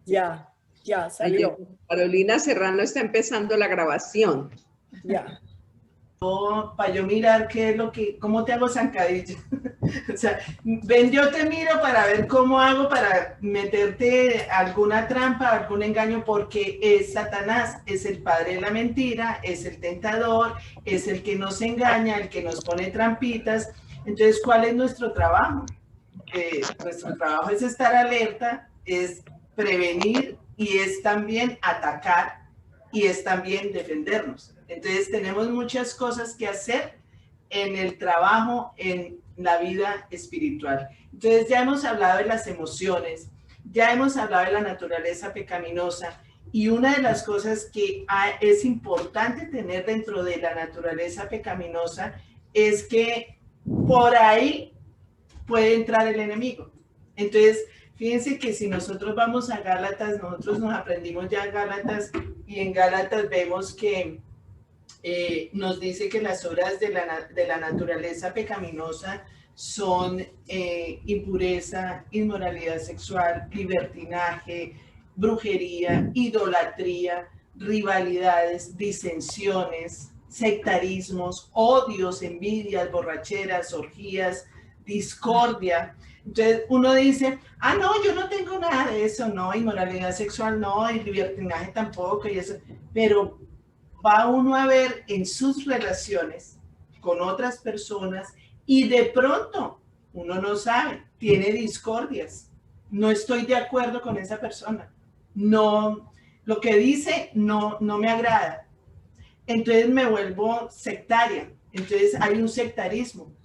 Ya, ya salió. Carolina Serrano está empezando la grabación. Ya. Para yo mirar qué es lo que, cómo te hago zancadilla. O sea, ven, yo te miro para ver cómo hago para meterte alguna trampa, algún engaño, porque es Satanás, es el padre de la mentira, es el tentador, es el que nos engaña, el que nos pone trampitas. Entonces, ¿cuál es nuestro trabajo? Nuestro trabajo es estar alerta, es prevenir y es también atacar y es también defendernos. Entonces tenemos muchas cosas que hacer en el trabajo, en la vida espiritual. Entonces ya hemos hablado de las emociones, ya hemos hablado de la naturaleza pecaminosa y una de las cosas que es importante tener dentro de la naturaleza pecaminosa es que por ahí puede entrar el enemigo. Entonces, fíjense que si nosotros vamos a Gálatas, nosotros nos aprendimos ya Gálatas y en Gálatas vemos que nos dice que las obras de la naturaleza pecaminosa son impureza, inmoralidad sexual, libertinaje, brujería, idolatría, rivalidades, disensiones, sectarismos, odios, envidias, borracheras, orgías, discordia. Entonces uno dice, no, yo no tengo nada de eso, no, inmoralidad sexual no, y libertinaje tampoco, y eso, pero va uno a ver en sus relaciones con otras personas y de pronto uno no sabe, tiene discordias, no estoy de acuerdo con esa persona, no, lo que dice no me agrada, entonces me vuelvo sectaria, entonces hay un sectarismo.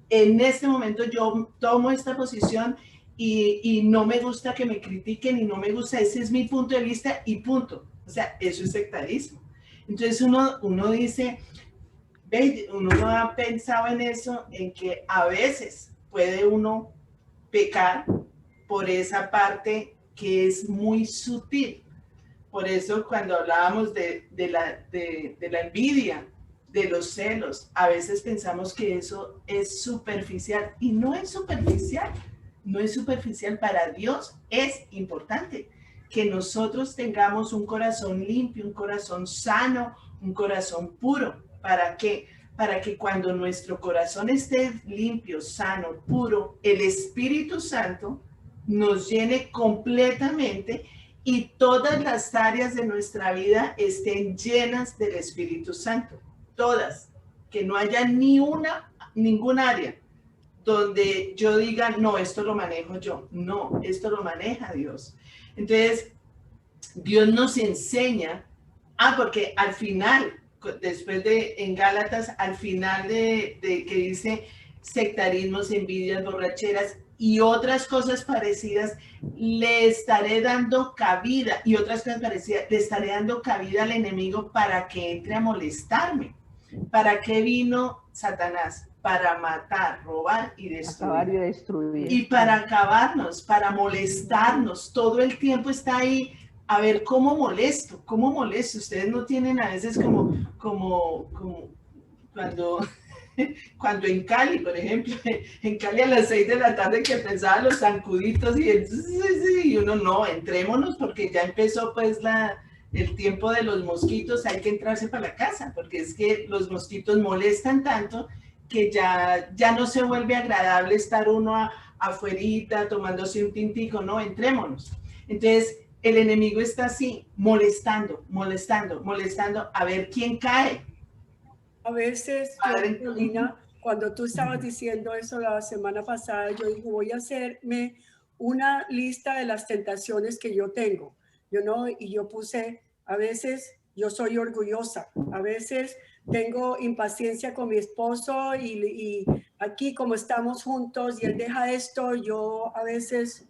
En este momento yo tomo esta posición y no me gusta que me critiquen y no me gusta, ese es mi punto de vista y punto. O sea, eso es sectarismo. Entonces uno dice, uno no ha pensado en eso, en que a veces puede uno pecar por esa parte que es muy sutil. Por eso cuando hablábamos de la envidia, de los celos, a veces pensamos que eso es superficial y no es superficial, no es superficial. Para Dios es importante que nosotros tengamos un corazón limpio, un corazón sano, un corazón puro. ¿Para qué? Para que cuando nuestro corazón esté limpio, sano, puro, el Espíritu Santo nos llene completamente y todas las áreas de nuestra vida estén llenas del Espíritu Santo. Todas, que no haya ningún área donde yo diga, no, esto lo manejo yo. No, esto lo maneja Dios. Entonces, Dios nos enseña, porque al final, después en Gálatas, al final de que dice sectarismos, envidias, borracheras y otras cosas parecidas, le estaré dando cabida, y otras cosas parecidas, le estaré dando cabida al enemigo para que entre a molestarme. ¿Para qué vino Satanás? Para matar, robar y destruir. Acabar y destruir. Y para acabarnos, para molestarnos. Todo el tiempo está ahí. A ver, ¿cómo molesto? ¿Cómo molesto? Ustedes no tienen a veces como cuando en Cali, por ejemplo, en Cali a las 6 de la tarde que empezaban los zancuditos y uno no, entrémonos porque ya empezó pues el tiempo de los mosquitos, hay que entrarse para la casa, porque es que los mosquitos molestan tanto que ya no se vuelve agradable estar uno afuerita tomándose un tintico, no, entrémonos. Entonces, el enemigo está así, molestando, a ver quién cae. A veces, Carolina, cuando tú estabas diciendo eso la semana pasada, yo dije, voy a hacerme una lista de las tentaciones que yo tengo. Y yo puse, a veces yo soy orgullosa, a veces tengo impaciencia con mi esposo y aquí como estamos juntos y él deja esto, yo a veces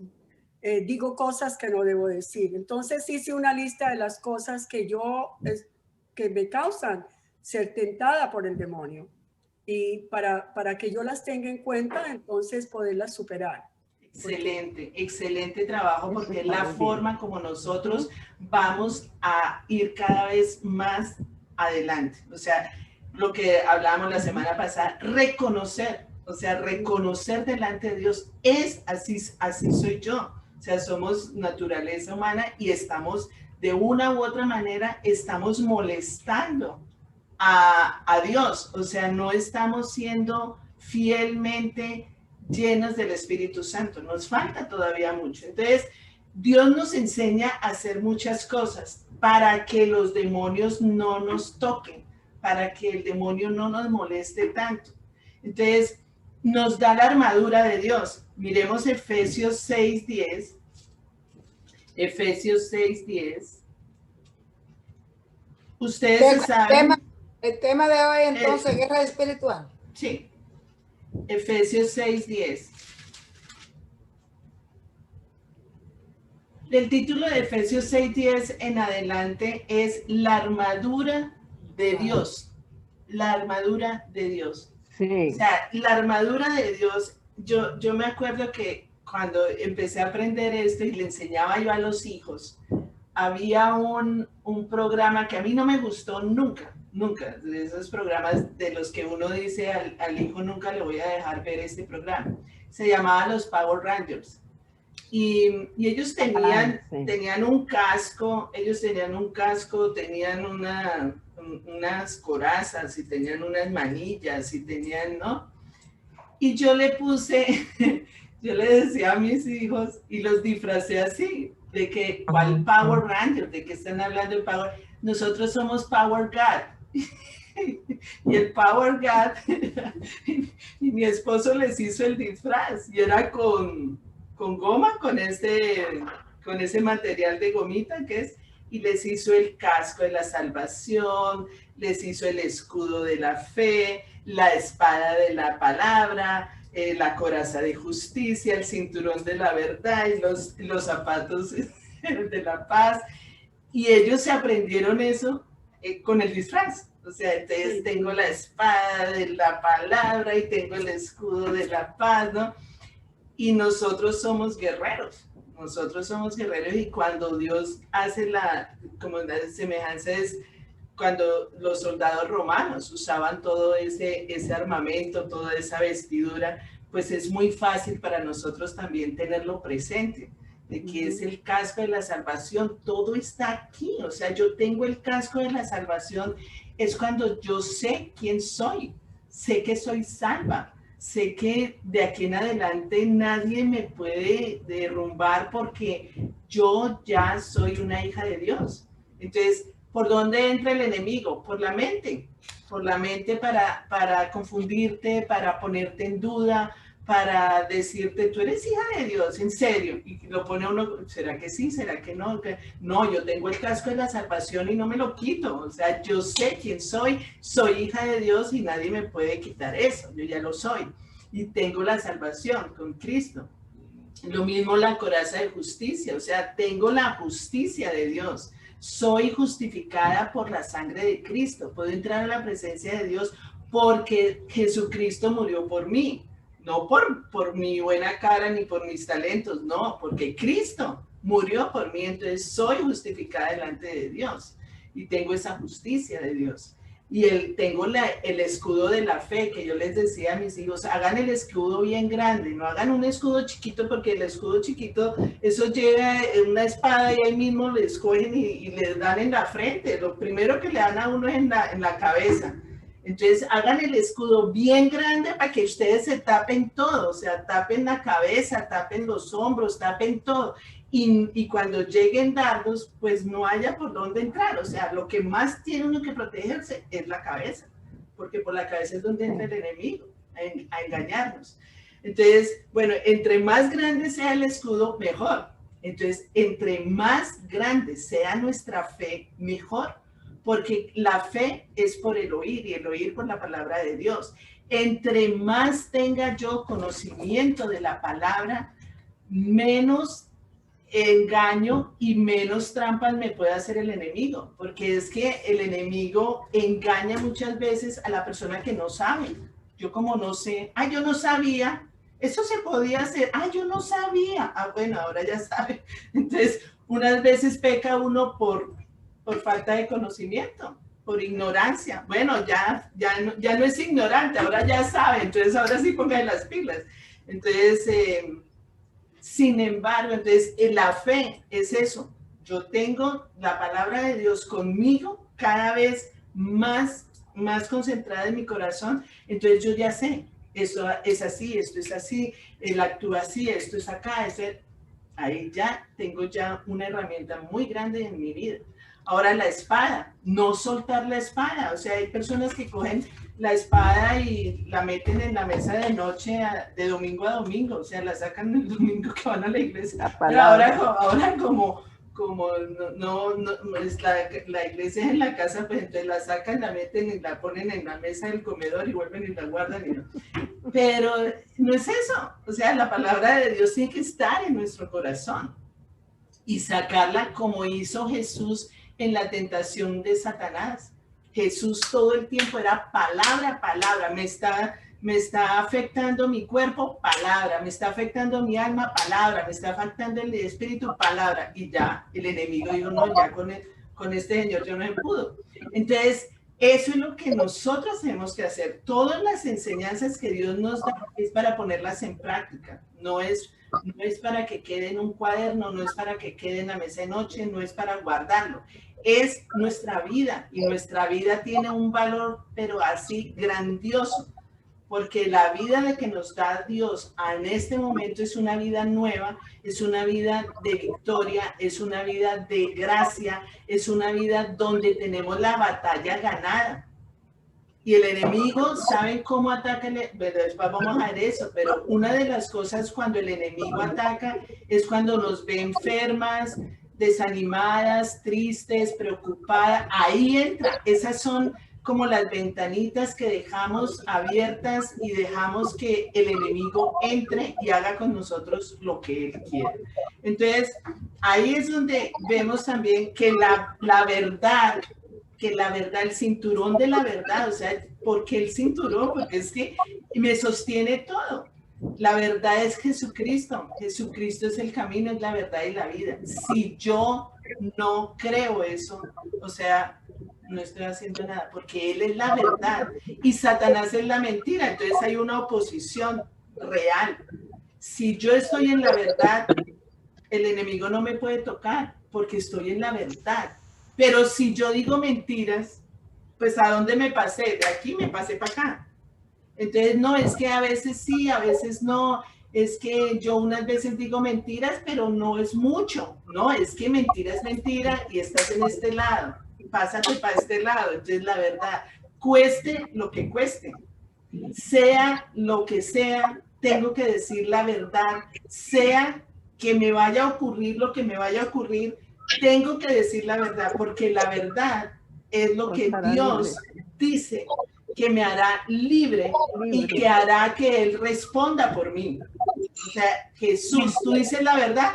digo cosas que no debo decir. Entonces hice una lista de las cosas que que me causan ser tentada por el demonio y para que yo las tenga en cuenta, entonces poderlas superar. Excelente trabajo, porque es la forma como nosotros vamos a ir cada vez más adelante. O sea, lo que hablábamos la semana pasada, reconocer delante de Dios, es así soy yo. O sea, somos naturaleza humana y estamos, de una u otra manera, estamos molestando a Dios. O sea, no estamos siendo fielmente llenos del Espíritu Santo. Nos falta todavía mucho. Entonces, Dios nos enseña a hacer muchas cosas para que los demonios no nos toquen, para que el demonio no nos moleste tanto. Entonces, nos da la armadura de Dios. Miremos Efesios 6:10. Efesios 6:10. Ustedes saben. El tema de hoy, entonces, guerra espiritual. Sí. Efesios 6:10. El título de Efesios 6:10 en adelante es la armadura de Dios. La armadura de Dios. Sí. O sea, la armadura de Dios, yo me acuerdo que cuando empecé a aprender esto y le enseñaba yo a los hijos, había un programa que a mí no me gustó nunca, de esos programas de los que uno dice al hijo nunca le voy a dejar ver este programa. Se llamaba los Power Rangers. Y ellos tenían un casco, tenían unas corazas y tenían unas manillas y tenían, ¿no? Y yo le decía a mis hijos y los disfracé así, de que, ¿cuál Power Ranger? ¿De qué están hablando el Power? Nosotros somos Power God. Y el Power God, y mi esposo les hizo el disfraz, y era con goma, con ese material de gomita que es, y les hizo el casco de la salvación, les hizo el escudo de la fe, la espada de la palabra, la coraza de justicia, el cinturón de la verdad y los zapatos de la paz. Y ellos se aprendieron eso con el disfraz. O sea, entonces tengo la espada de la palabra y tengo el escudo de la paz, ¿no? Y nosotros somos guerreros. Nosotros somos guerreros y cuando Dios hace como la semejanza es cuando los soldados romanos usaban todo ese armamento, toda esa vestidura, pues es muy fácil para nosotros también tenerlo presente, de que es el casco de la salvación, todo está aquí. O sea, yo tengo el casco de la salvación, es cuando yo sé quién soy, sé que soy salva. Sé que de aquí en adelante nadie me puede derrumbar porque yo ya soy una hija de Dios. Entonces, ¿por dónde entra el enemigo? Por la mente para confundirte, para ponerte en duda, para decirte, tú eres hija de Dios, en serio. Y lo pone uno, ¿será que sí? ¿Será que no? No, yo tengo el casco de la salvación y no me lo quito. O sea, yo sé quién soy hija de Dios y nadie me puede quitar eso. Yo ya lo soy. Y tengo la salvación con Cristo. Lo mismo la coraza de justicia. O sea, tengo la justicia de Dios. Soy justificada por la sangre de Cristo. Puedo entrar a la presencia de Dios porque Jesucristo murió por mí. No por mi buena cara ni por mis talentos, no, porque Cristo murió por mí, entonces soy justificada delante de Dios y tengo esa justicia de Dios. Y tengo el escudo de la fe, que yo les decía a mis hijos, hagan el escudo bien grande, no hagan un escudo chiquito, porque el escudo chiquito, eso llega en una espada y ahí mismo le escogen y le dan en la frente. Lo primero que le dan a uno es en la cabeza. Entonces hagan el escudo bien grande para que ustedes se tapen todo, o sea, tapen la cabeza, tapen los hombros, tapen todo. Y cuando lleguen dardos, pues no haya por dónde entrar. O sea, lo que más tiene uno que protegerse es la cabeza, porque por la cabeza es donde entra el enemigo a engañarnos. Entonces, bueno, entre más grande sea el escudo, mejor. Entonces, entre más grande sea nuestra fe, mejor. Porque la fe es por el oír y el oír por la palabra de Dios. Entre más tenga yo conocimiento de la palabra, menos engaño y menos trampas me puede hacer el enemigo. Porque es que el enemigo engaña muchas veces a la persona que no sabe. Yo como no sé, yo no sabía, eso se podía hacer, yo no sabía. Bueno, ahora ya sabe. Entonces, unas veces peca uno por falta de conocimiento, por ignorancia. Bueno, ya no es ignorante, ahora ya sabe, entonces ahora sí pongan las pilas. Entonces, Sin embargo, entonces la fe es eso. Yo tengo la palabra de Dios conmigo cada vez más concentrada en mi corazón. Entonces yo ya sé, esto es así, esto es así, él actúa así, esto es acá, ahí ya tengo ya una herramienta muy grande en mi vida. Ahora la espada, no soltar la espada. O sea, hay personas que cogen la espada y la meten en la mesa de noche de domingo a domingo. O sea, la sacan el domingo que van a la iglesia. Pero ahora como no es la iglesia es en la casa, pues entonces la sacan, la meten y la ponen en la mesa del comedor y vuelven y la guardan. Pero no es eso. O sea, la palabra de Dios tiene que estar en nuestro corazón y sacarla como hizo Jesús en la tentación de Satanás. Jesús todo el tiempo era palabra, palabra. Me está afectando mi cuerpo, palabra. Me está afectando mi alma, palabra. Me está afectando el espíritu, palabra. Y ya el enemigo dijo, no, ya con este señor yo no me pudo. Entonces, eso es lo que nosotros tenemos que hacer. Todas las enseñanzas que Dios nos da es para ponerlas en práctica. No es para que quede en un cuaderno, no es para que quede en la mesa de noche, no es para guardarlo. Es nuestra vida y nuestra vida tiene un valor, pero así grandioso, porque la vida de que nos da Dios en este momento es una vida nueva, es una vida de victoria, es una vida de gracia, es una vida donde tenemos la batalla ganada. Y el enemigo, ¿saben cómo ataca? Después vamos a ver eso, pero una de las cosas cuando el enemigo ataca es cuando nos ve enfermas, desanimadas, tristes, preocupadas. Ahí entra, esas son como las ventanitas que dejamos abiertas y dejamos que el enemigo entre y haga con nosotros lo que él quiere. Entonces, ahí es donde vemos también que la verdad, el cinturón de la verdad, o sea, ¿por qué el cinturón? Porque es que me sostiene todo. La verdad es Jesucristo. Jesucristo es el camino, es la verdad y la vida. Si yo no creo eso, o sea, no estoy haciendo nada, porque Él es la verdad y Satanás es la mentira. Entonces hay una oposición real. Si yo estoy en la verdad, el enemigo no me puede tocar porque estoy en la verdad. Pero si yo digo mentiras, pues ¿a dónde me pasé? De aquí me pasé para acá. Entonces, no, es que a veces sí, a veces no. Es que yo unas veces digo mentiras, pero no es mucho. No, es que mentira es mentira y estás en este lado. Pásate para este lado. Entonces, la verdad, cueste lo que cueste. Sea lo que sea, tengo que decir la verdad. Sea que me vaya a ocurrir lo que me vaya a ocurrir, tengo que decir la verdad, porque la verdad es lo que Dios dice que me hará libre y que hará que Él responda por mí. O sea, Jesús, tú dices la verdad,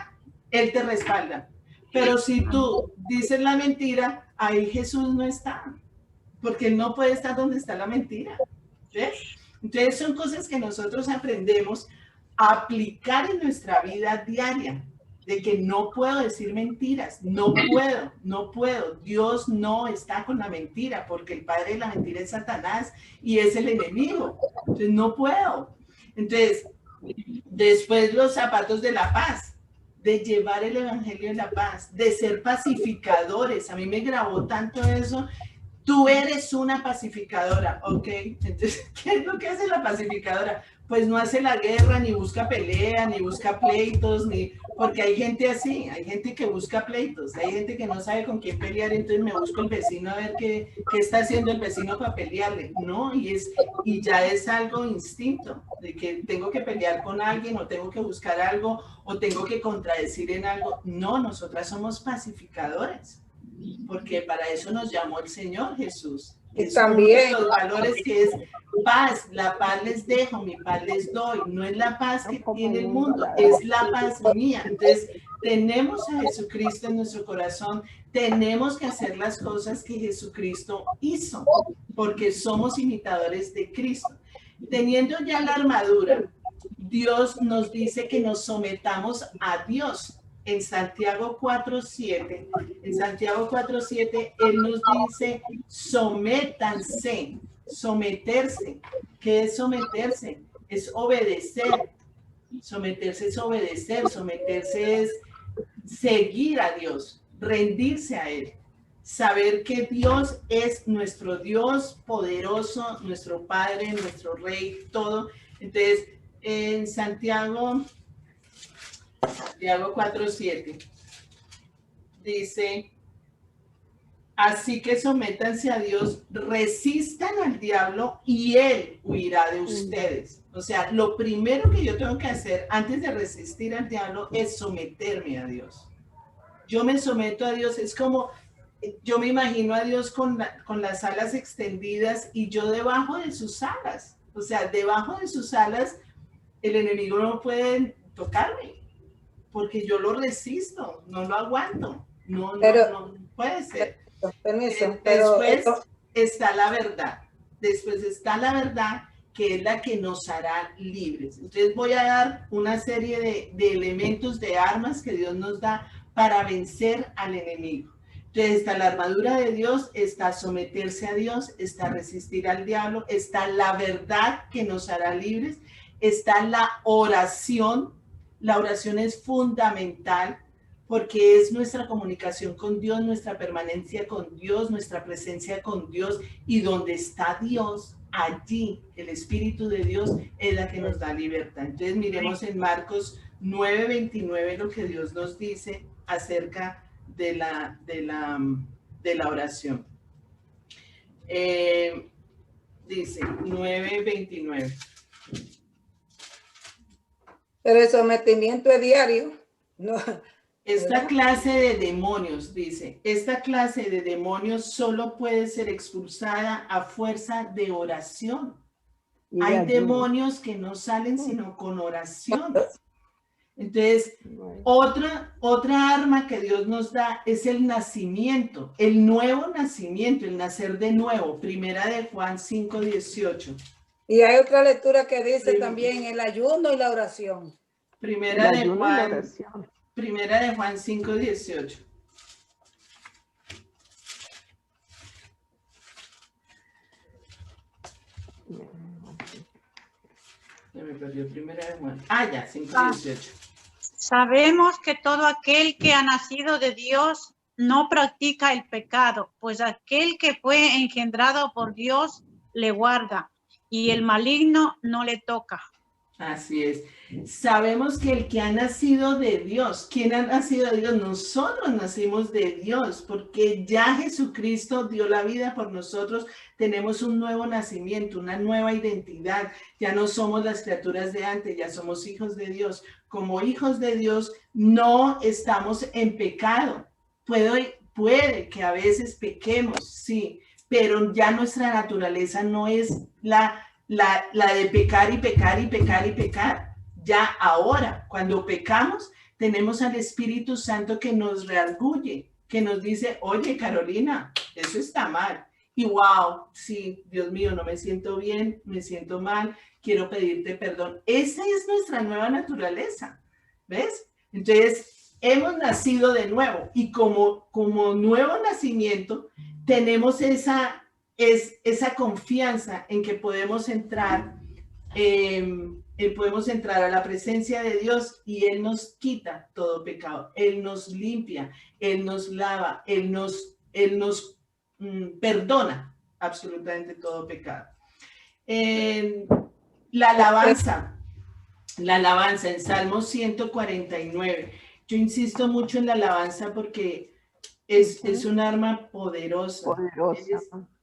Él te respalda. Pero si tú dices la mentira, ahí Jesús no está, porque Él no puede estar donde está la mentira. ¿Ves? Entonces son cosas que nosotros aprendemos a aplicar en nuestra vida diaria. De que no puedo decir mentiras, no puedo. Dios no está con la mentira, porque el padre de la mentira es Satanás y es el enemigo. Entonces no puedo. Entonces, después los zapatos de la paz, de llevar el evangelio de la paz, de ser pacificadores. A mí me grabó tanto eso. Tú eres una pacificadora, ¿ok? Entonces, ¿qué es lo que hace la pacificadora? Pues no hace la guerra, ni busca pelea, ni busca pleitos, porque hay gente así, hay gente que busca pleitos, hay gente que no sabe con quién pelear, entonces me busco el vecino a ver qué está haciendo el vecino para pelearle. No, y ya es algo instinto, de que tengo que pelear con alguien, o tengo que buscar algo, o tengo que contradecir en algo. No, nosotras somos pacificadores, porque para eso nos llamó el Señor Jesús. Es también los valores que es paz, la paz les dejo, mi paz les doy. No es la paz que tiene el mundo, es la paz mía. Entonces, tenemos a Jesucristo en nuestro corazón, tenemos que hacer las cosas que Jesucristo hizo, porque somos imitadores de Cristo. Teniendo ya la armadura, Dios nos dice que nos sometamos a Dios. En Santiago 4:7, Él nos dice, sométanse, someterse. ¿Qué es someterse? Es obedecer. Someterse es obedecer, someterse es seguir a Dios, rendirse a Él. Saber que Dios es nuestro Dios poderoso, nuestro Padre, nuestro Rey, todo. Entonces, en Santiago 4:7 dice, así que sométanse a Dios, resistan al diablo y Él huirá de ustedes. O sea, lo primero que yo tengo que hacer antes de resistir al diablo es someterme a Dios. Yo me someto a Dios, es como, yo me imagino a Dios con las alas extendidas y yo debajo de sus alas. O sea, debajo de sus alas el enemigo no puede tocarme porque yo lo resisto, no lo aguanto. No puede ser. Permiso, después está la verdad. Después está la verdad que es la que nos hará libres. Entonces voy a dar una serie de elementos, de armas que Dios nos da para vencer al enemigo. Entonces está la armadura de Dios, está someterse a Dios, está resistir al diablo, está la verdad que nos hará libres, está la oración. La oración es fundamental porque es nuestra comunicación con Dios, nuestra permanencia con Dios, nuestra presencia con Dios, y donde está Dios, allí el Espíritu de Dios es la que nos da libertad. Entonces miremos en Marcos 9:29 lo que Dios nos dice acerca de la oración. Dice 9:29. Pero el sometimiento es diario. No. Esta clase de demonios, dice, esta clase de demonios solo puede ser expulsada a fuerza de oración. Hay demonios que no salen sino con oración. Entonces, otra arma que Dios nos da es el nacimiento, el nuevo nacimiento, el nacer de nuevo. Primera de Juan 5:18. Y hay otra lectura que dice también el ayuno y la oración. Primera de Juan 5:18. Ya me perdió Primera de Juan. Ya, 5:18. Sabemos que todo aquel que ha nacido de Dios no practica el pecado, pues aquel que fue engendrado por Dios le guarda y el maligno no le toca. Así es. Sabemos que el que ha nacido de Dios, ¿quién ha nacido de Dios? Nosotros nacimos de Dios, porque ya Jesucristo dio la vida por nosotros. Tenemos un nuevo nacimiento, una nueva identidad. Ya no somos las criaturas de antes, ya somos hijos de Dios. Como hijos de Dios no estamos en pecado. Puede que a veces pequemos, sí, pero ya nuestra naturaleza no es la de pecar y pecar y pecar y pecar. Ya ahora, cuando pecamos, tenemos al Espíritu Santo que nos redarguye, que nos dice, oye, Carolina, eso está mal. Y wow, sí, Dios mío, no me siento bien, me siento mal, quiero pedirte perdón. Esa es nuestra nueva naturaleza, ¿ves? Entonces, hemos nacido de nuevo y como nuevo nacimiento, tenemos esa confianza en que podemos entrar a la presencia de Dios y Él nos quita todo pecado, Él nos limpia, Él nos lava, Él nos perdona absolutamente todo pecado. La alabanza en Salmo 149. Yo insisto mucho en la alabanza porque es un arma poderosa.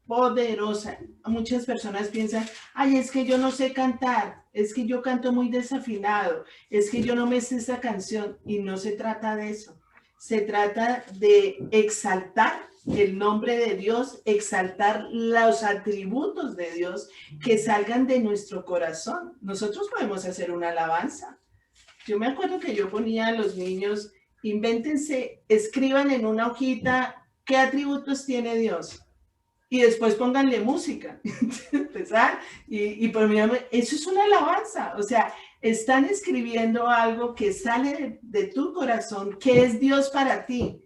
Poderosa. Muchas personas piensan, es que yo no sé cantar, es que yo canto muy desafinado, es que yo no me sé esa canción, y no se trata de eso. Se trata de exaltar el nombre de Dios, exaltar los atributos de Dios que salgan de nuestro corazón. Nosotros podemos hacer una alabanza. Yo me acuerdo que yo ponía a los niños, invéntense, escriban en una hojita qué atributos tiene Dios. Y después pónganle música, empezar, y por mí, eso es una alabanza, o sea, están escribiendo algo que sale de tu corazón, que es Dios para ti,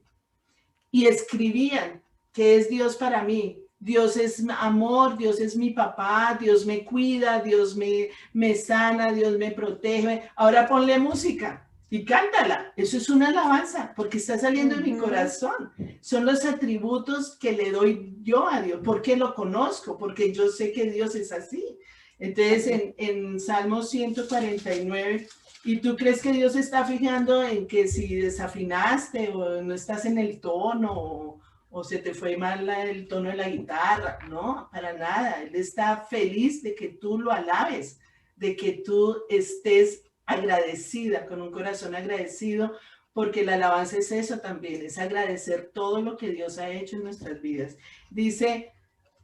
y escribían que es Dios para mí, Dios es amor, Dios es mi papá, Dios me cuida, Dios me sana, Dios me protege. Ahora ponle música y cántala. Eso es una alabanza porque está saliendo de mi corazón. Son los atributos que le doy yo a Dios, porque lo conozco, porque yo sé que Dios es así. Entonces en Salmo 149, ¿y tú crees que Dios está fijando en que si desafinaste o no estás en el tono o se te fue mal el tono de la guitarra? No, para nada. Él está feliz de que tú lo alabes, de que tú estés agradecida, con un corazón agradecido, porque la alabanza es eso también, es agradecer todo lo que Dios ha hecho en nuestras vidas. Dice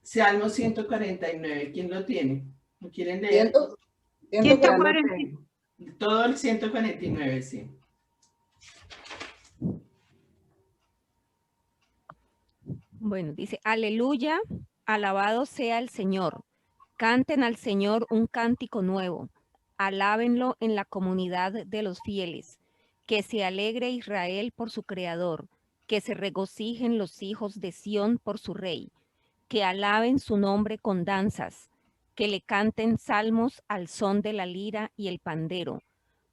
Salmo 149, ¿quién lo tiene? ¿Lo quieren leer? 140. Todo el 149, sí. Bueno, dice, aleluya, alabado sea el Señor. Canten al Señor un cántico nuevo. Alábenlo en la comunidad de los fieles. Que se alegre Israel por su Creador. Que se regocijen los hijos de Sión por su Rey. Que alaben su nombre con danzas. Que le canten salmos al son de la lira y el pandero.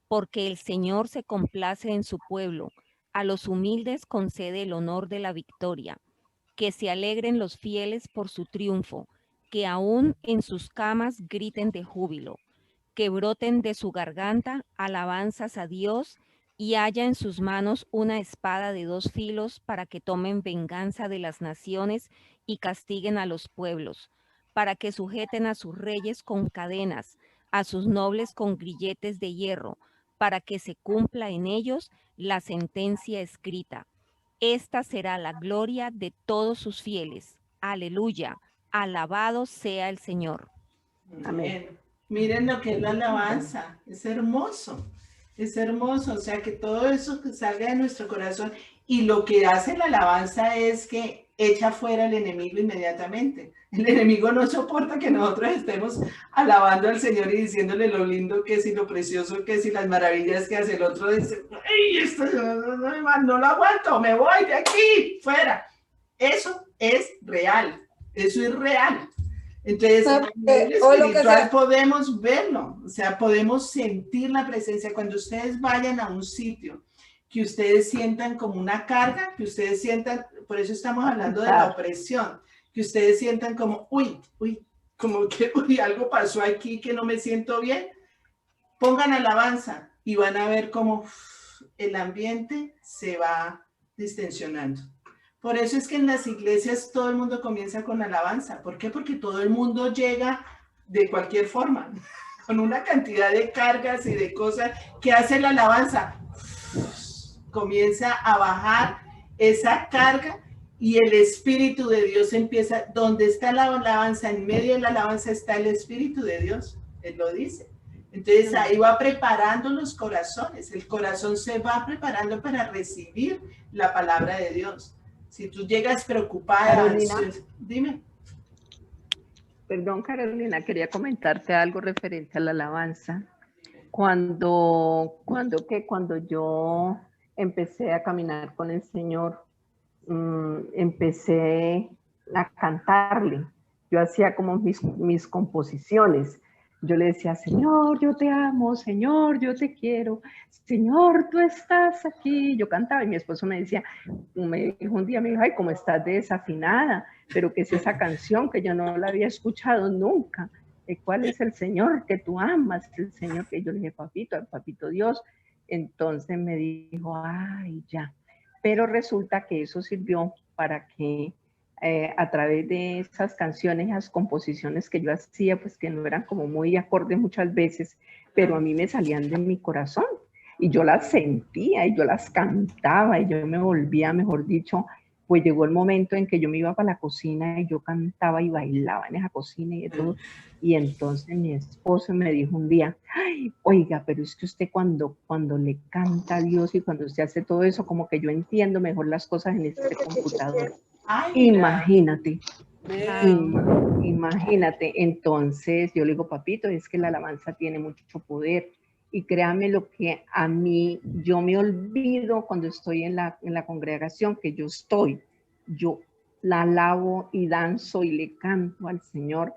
Porque el Señor se complace en su pueblo. A los humildes concede el honor de la victoria. Que se alegren los fieles por su triunfo, que aún en sus camas griten de júbilo, que broten de su garganta alabanzas a Dios y haya en sus manos una espada de 2 filos para que tomen venganza de las naciones y castiguen a los pueblos, para que sujeten a sus reyes con cadenas, a sus nobles con grilletes de hierro, para que se cumpla en ellos la sentencia escrita. Esta será la gloria de todos sus fieles. Aleluya. Alabado sea el Señor. Amén. Miren lo que es la alabanza. Es hermoso. Es hermoso. O sea, que todo eso que salga de nuestro corazón. Y lo que hace la alabanza es que echa fuera al enemigo inmediatamente. El enemigo no soporta que nosotros estemos alabando al Señor y diciéndole lo lindo que es y lo precioso que es y las maravillas que hace. El otro dice, ¡ay, esto no lo aguanto! ¡Me voy de aquí! ¡Fuera! Eso es real. Eso es real. Entonces, en el espiritual podemos verlo, o sea, podemos sentir la presencia. Cuando ustedes vayan a un sitio, que ustedes sientan como una carga, que ustedes sientan, por eso estamos hablando de la opresión, que ustedes sientan como, como que algo pasó aquí que no me siento bien, pongan alabanza y van a ver cómo el ambiente se va distensionando. Por eso es que en las iglesias todo el mundo comienza con alabanza. ¿Por qué? Porque todo el mundo llega de cualquier forma, con una cantidad de cargas y de cosas que hace la alabanza. Comienza a bajar esa carga y el Espíritu de Dios empieza. Donde está la alabanza, en medio de la alabanza está el Espíritu de Dios. Él lo dice. Entonces ahí va preparando los corazones. El corazón se va preparando para recibir la palabra de Dios. Si tú llegas preocupada, Carolina, dime. Perdón, Carolina, quería comentarte algo referente a la alabanza. Cuando yo empecé a caminar con el Señor, empecé a cantarle. Yo hacía como mis composiciones. Yo le decía, Señor, yo te amo, Señor, yo te quiero, Señor, tú estás aquí. Yo cantaba y mi esposo me dijo un día, me dijo, ay, cómo estás desafinada, pero ¿qué es esa canción que yo no la había escuchado nunca? ¿Cuál es el Señor que tú amas? El Señor que yo le dije, papito Dios. Entonces me dijo, ay, ya. Pero resulta que eso sirvió para que a través de esas canciones, esas composiciones que yo hacía, pues que no eran como muy acordes muchas veces, pero a mí me salían de mi corazón y yo las sentía y yo las cantaba y yo me volvía, mejor dicho, pues llegó el momento en que yo me iba para la cocina y yo cantaba y bailaba en esa cocina y de todo. Y entonces mi esposo me dijo un día, ay, oiga, pero es que usted cuando le canta a Dios y cuando usted hace todo eso, como que yo entiendo mejor las cosas en este computador. Ay, imagínate, imagínate. Entonces yo le digo, papito, es que la alabanza tiene mucho poder y créame lo que a mí, yo me olvido cuando estoy en la congregación que yo la alabo y danzo y le canto al Señor.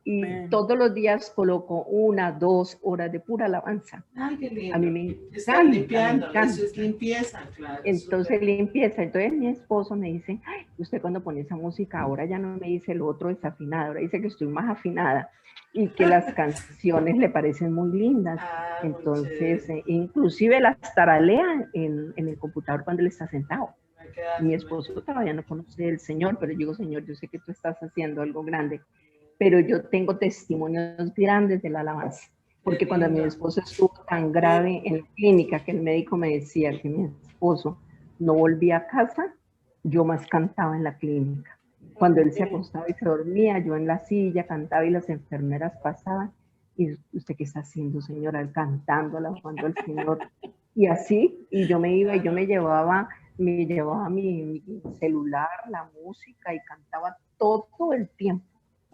Y Amén. todos los días coloco 1, 2 horas de pura alabanza. Ay, qué lindo. A mí me Están encanta, limpiando, me encanta. eso es limpieza, claro. Entonces súper. limpieza. Entonces mi esposo me dice, ay, usted cuando pone esa música ahora ya no me dice el otro desafinado, ahora dice que estoy más afinada y que las canciones le parecen muy lindas. Ah, muy Entonces, chévere. inclusive las taralea en el computador cuando él está sentado. Me queda Mi muy esposo bien. todavía no conoce al Señor, pero yo digo, Señor, yo sé que tú estás haciendo algo grande, pero yo tengo testimonios grandes de la alabanza. Porque cuando mi lindo. esposo estuvo tan grave en la clínica que el médico me decía que mi esposo no volvía a casa, yo más cantaba en la clínica. Cuando él se acostaba y se dormía, yo en la silla cantaba y las enfermeras pasaban. ¿Y usted qué está haciendo, señora? Cantando, alabando al Señor. Y así, y yo me iba y yo me llevaba mi celular, la música y cantaba todo el tiempo.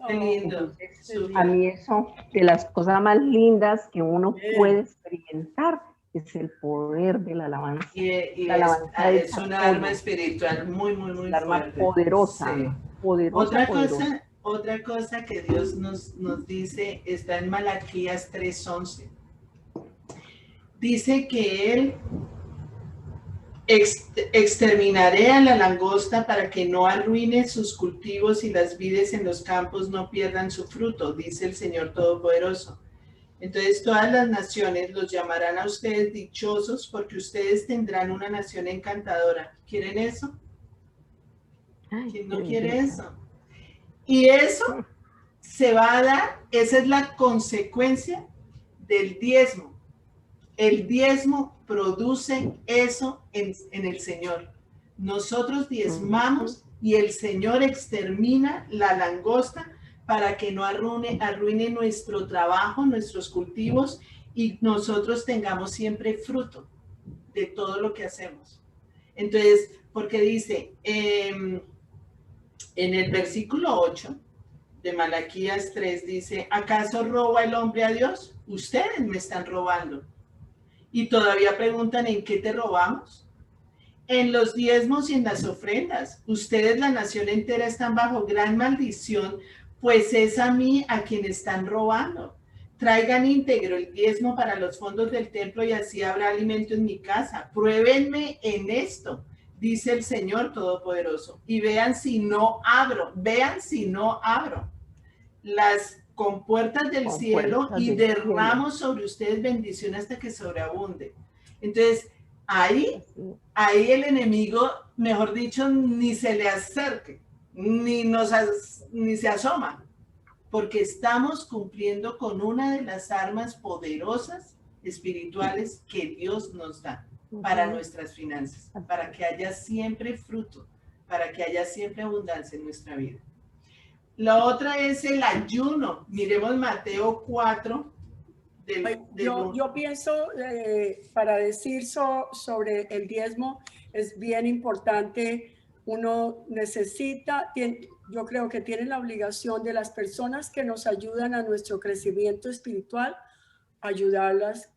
Qué lindo. Entonces, súper. a mí eso, de las cosas más lindas que uno puede experimentar, es el poder de la alabanza. Y La alabanza es un apoyo, arma espiritual muy, muy, muy el arma fuerte. poderosa, Sí. poderosa, poderosa. Otra cosa que Dios nos dice está en Malaquías 3:11. Dice que Él exterminaré a la langosta para que no arruine sus cultivos y las vides en los campos no pierdan su fruto, dice el Señor Todopoderoso. Entonces todas las naciones los llamarán a ustedes dichosos porque ustedes tendrán una nación encantadora. ¿Quieren eso? ¿Quién no quiere eso? Y eso se va a dar, esa es la consecuencia del diezmo. El diezmo produce eso en el Señor. Nosotros diezmamos y el Señor extermina la langosta para que no arruine nuestro trabajo, nuestros cultivos y nosotros tengamos siempre fruto de todo lo que hacemos. Entonces, porque dice en el versículo 8 de Malaquías 3, dice, ¿acaso roba el hombre a Dios? Ustedes me están robando. Y todavía preguntan, ¿en qué te robamos? En los diezmos y en las ofrendas. Ustedes, la nación entera, están bajo gran maldición, pues es a mí a quien están robando. Traigan íntegro el diezmo para los fondos del templo y así habrá alimento en mi casa. Pruébenme en esto, dice el Señor Todopoderoso, y vean si no abro las compuertas del cielo y derramo sobre ustedes bendición hasta que sobreabunde. Entonces, ahí el enemigo, mejor dicho, ni se le acerque, ni se asoma, porque estamos cumpliendo con una de las armas poderosas espirituales que Dios nos da para nuestras finanzas, para que haya siempre fruto, para que haya siempre abundancia en nuestra vida. La otra es el ayuno. Miremos Mateo 4. Yo pienso, para decir sobre el diezmo, es bien importante. Uno necesita, yo creo que tiene la obligación de las personas que nos ayudan a nuestro crecimiento espiritual, ayudarlas,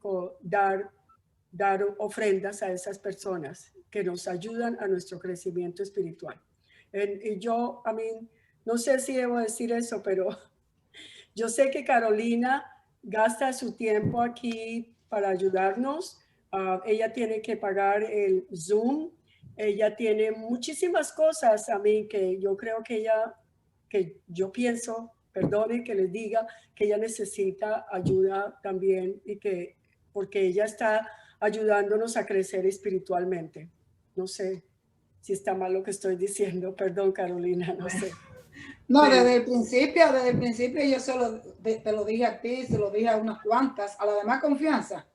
dar ofrendas a esas personas que nos ayudan a nuestro crecimiento espiritual. Y yo, no sé si debo decir eso, pero yo sé que Carolina gasta su tiempo aquí para ayudarnos. Ella tiene que pagar el Zoom. Ella tiene muchísimas cosas que yo creo que yo pienso, perdone que les diga, que ella necesita ayuda también porque ella está ayudándonos a crecer espiritualmente. No sé si está mal lo que estoy diciendo. Perdón, Carolina, no sé. No, desde el principio yo te lo dije a ti, se lo dije a unas cuantas, a la demás confianza.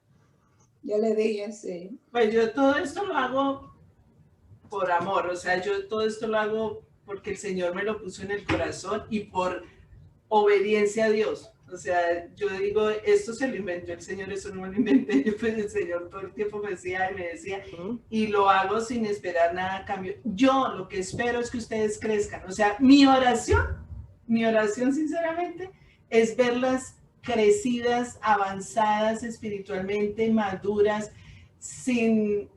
Yo le dije, sí. Pues yo todo esto lo hago por amor, o sea, yo todo esto lo hago porque el Señor me lo puso en el corazón y por obediencia a Dios. O sea, yo digo, esto se lo inventó el Señor, eso no me lo inventé. Pues el Señor todo el tiempo me decía, y lo hago sin esperar nada a cambio. Yo lo que espero es que ustedes crezcan. O sea, mi oración sinceramente, es verlas crecidas, avanzadas espiritualmente, maduras, sin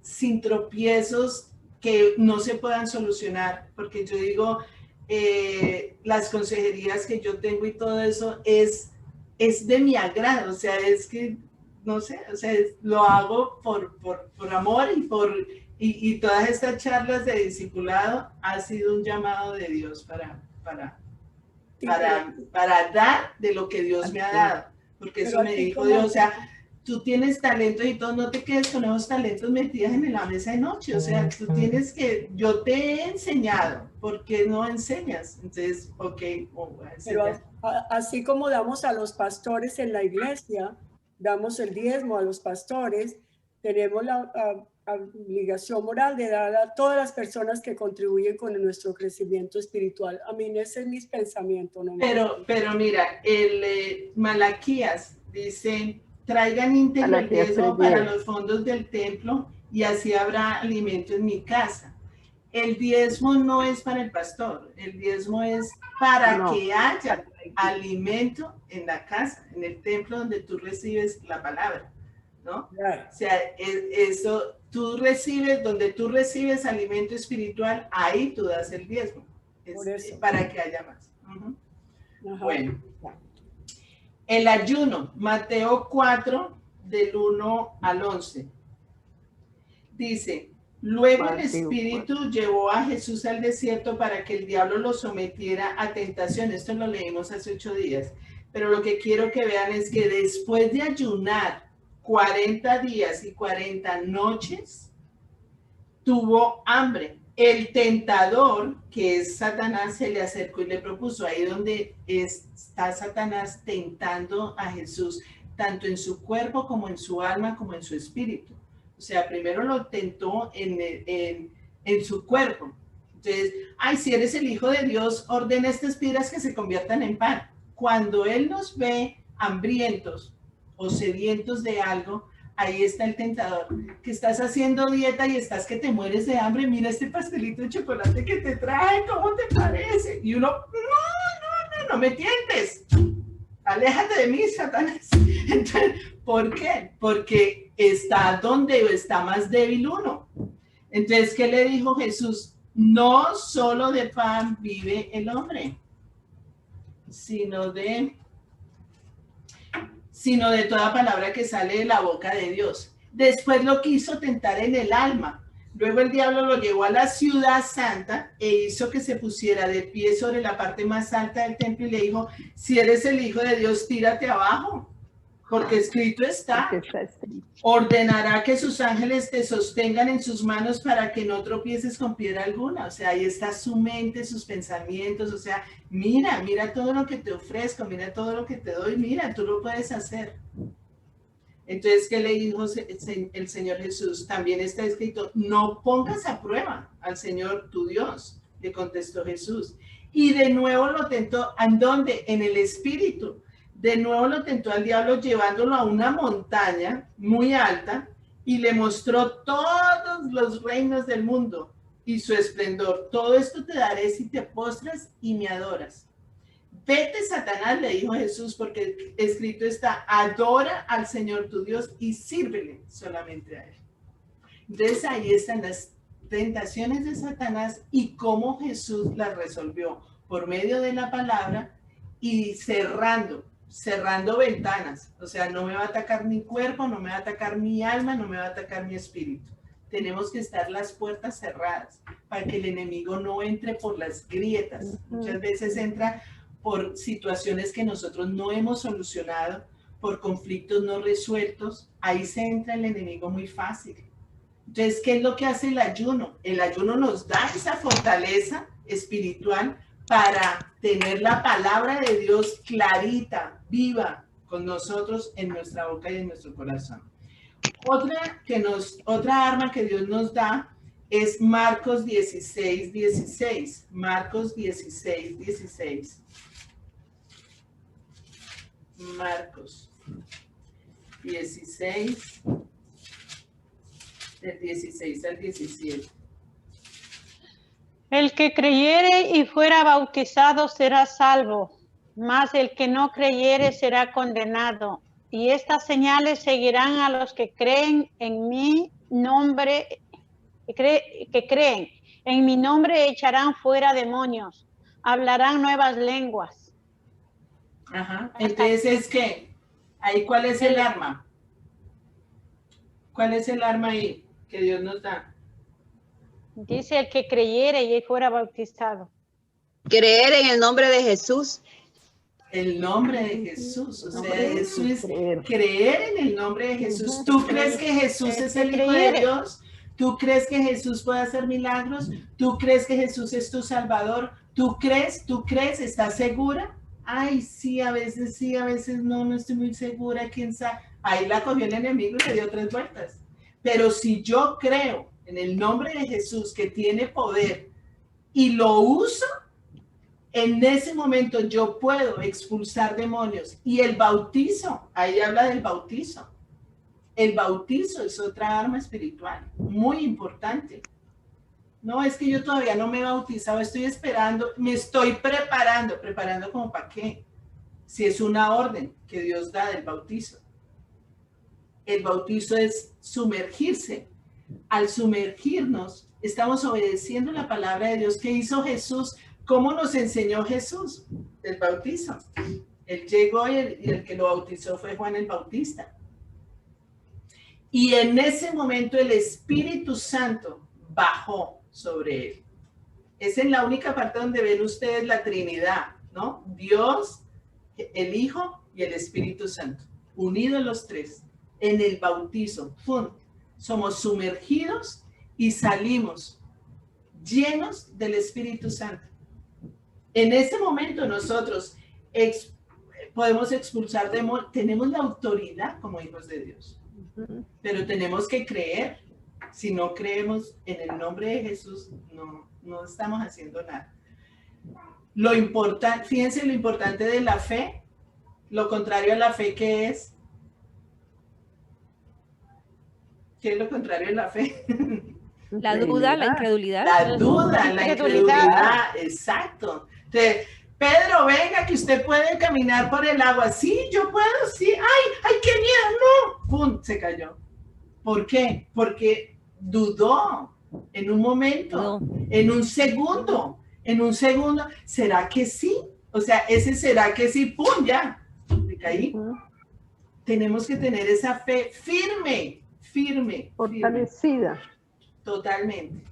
tropiezos que no se puedan solucionar. Porque yo digo, las consejerías que yo tengo y todo eso es de mi agrado, o sea, es que, no sé, o sea, lo hago por amor y todas estas charlas de discipulado ha sido un llamado de Dios para dar de lo que Dios me ha dado, porque eso me dijo Dios, o sea, tú tienes talentos y todo, no te quedes con esos talentos metidos en la mesa de noche, o sea, tú tienes que, yo te he enseñado, ¿por qué no enseñas? Entonces, ok, voy a enseñar. Pero así como damos a los pastores en la iglesia, damos el diezmo a los pastores, tenemos la obligación moral de dar a todas las personas que contribuyen con nuestro crecimiento espiritual. A mí ese es mi pensamiento. ¿No? Pero mira, el Malaquías dice, traigan íntegro el diezmo para los fondos del templo y así habrá alimento en mi casa. El diezmo no es para el pastor, el diezmo es para que haya alimento en la casa, en el templo donde tú recibes la palabra, ¿no? O sea, eso, tú recibes, donde tú recibes alimento espiritual, ahí tú das el diezmo, es para que haya más. Bueno, el ayuno, Mateo 4, del 1 al 11, dice, luego el Espíritu llevó a Jesús al desierto para que el diablo lo sometiera a tentación. Esto lo leímos hace 8 días. Pero lo que quiero que vean es que después de ayunar 40 días y 40 noches, tuvo hambre. El tentador, que es Satanás, se le acercó y le propuso, ahí donde está Satanás tentando a Jesús, tanto en su cuerpo como en su alma, como en su espíritu. O sea, primero lo tentó en su cuerpo. Entonces, ay, si eres el Hijo de Dios, ordena estas piedras que se conviertan en pan. Cuando Él nos ve hambrientos o sedientos de algo, ahí está el tentador. Que estás haciendo dieta y estás que te mueres de hambre, mira este pastelito de chocolate que te trae, ¿cómo te parece? Y uno, no me tientes. Aléjate de mí, Satanás. Entonces, ¿por qué? Porque está donde está más débil uno. Entonces, ¿qué le dijo Jesús? No solo de pan vive el hombre, sino de toda palabra que sale de la boca de Dios. Después lo quiso tentar en el alma. Luego el diablo lo llevó a la ciudad santa e hizo que se pusiera de pie sobre la parte más alta del templo y le dijo, si eres el Hijo de Dios, tírate abajo, porque escrito está, ordenará que sus ángeles te sostengan en sus manos para que no tropieces con piedra alguna. O sea, ahí está su mente, sus pensamientos, o sea, mira todo lo que te ofrezco, mira todo lo que te doy, mira, tú lo puedes hacer. Entonces, ¿qué le dijo el Señor Jesús? También está escrito, no pongas a prueba al Señor tu Dios, le contestó Jesús. Y de nuevo lo tentó, ¿en dónde? En el espíritu. De nuevo lo tentó al diablo llevándolo a una montaña muy alta y le mostró todos los reinos del mundo y su esplendor. Todo esto te daré si te postras y me adoras. Vete, Satanás, le dijo Jesús, porque escrito está, adora al Señor tu Dios y sírvele solamente a Él. Entonces ahí están las tentaciones de Satanás y cómo Jesús las resolvió por medio de la palabra y cerrando ventanas. O sea, no me va a atacar mi cuerpo, no me va a atacar mi alma, no me va a atacar mi espíritu. Tenemos que estar las puertas cerradas para que el enemigo no entre por las grietas. Muchas veces entra por situaciones que nosotros no hemos solucionado, por conflictos no resueltos. Ahí se entra el enemigo muy fácil. Entonces, ¿qué es lo que hace el ayuno? El ayuno nos da esa fortaleza espiritual para tener la palabra de Dios clarita, viva con nosotros en nuestra boca y en nuestro corazón. Otra arma que Dios nos da es Marcos 16:16. Marcos 16:16. Marcos 16, del 16 al 17. El que creyere y fuera bautizado será salvo, mas el que no creyere será condenado. Y estas señales seguirán a los que creen en mi nombre, que creen. En mi nombre echarán fuera demonios, hablarán nuevas lenguas. Ajá. Entonces es que, ahí, ¿cuál es el arma? ¿Cuál es el arma ahí que Dios nos da? Dice el que creyere y fuera bautizado. Creer en el nombre de Jesús. El nombre de Jesús, o sea, eso es Creer. creer en el nombre de Jesús. ¿Tú crees que Jesús es el Hijo de Dios? ¿Tú crees que Jesús puede hacer milagros? ¿Tú crees que Jesús es tu Salvador? ¿Tú crees? ¿Estás segura? Ay, sí, a veces no estoy muy segura, quién sabe. Ahí la cogió el enemigo y le dio 3 vueltas. Pero si yo creo en el nombre de Jesús que tiene poder y lo uso, en ese momento yo puedo expulsar demonios. Y el bautizo, ahí habla del bautizo. El bautizo es otra arma espiritual, muy importante. No, es que yo todavía no me he bautizado, estoy esperando, me estoy preparando como para qué. Si es una orden que Dios da del bautizo. El bautizo es sumergirse. Al sumergirnos, estamos obedeciendo la palabra de Dios. ¿Qué hizo Jesús? ¿Cómo nos enseñó Jesús? El bautizo. Él llegó y el que lo bautizó fue Juan el Bautista. Y en ese momento el Espíritu Santo bajó sobre él. Esa es la única parte donde ven ustedes la Trinidad, ¿no? Dios, el Hijo y el Espíritu Santo, unidos los 3 en el bautizo. ¡Pum! Somos sumergidos y salimos llenos del Espíritu Santo. En ese momento nosotros podemos expulsar demonios, tenemos la autoridad como hijos de Dios, pero tenemos que creer. Si no creemos en el nombre de Jesús, no estamos haciendo nada. Lo importante, fíjense lo importante de la fe, lo contrario a la fe, ¿qué es? ¿Qué es lo contrario de la fe? La duda, la incredulidad. La duda, la incredulidad, exacto. Entonces, Pedro, venga, que usted puede caminar por el agua. Sí, yo puedo, sí. ¡Ay, qué miedo! ¡No! ¡Pum! Se cayó. ¿Por qué? Porque dudó en un momento, en un segundo. ¿Será que sí? O sea, ese será que sí, ¡pum! Ya, me caí. Tenemos que tener esa fe firme. Fortalecida. Totalmente.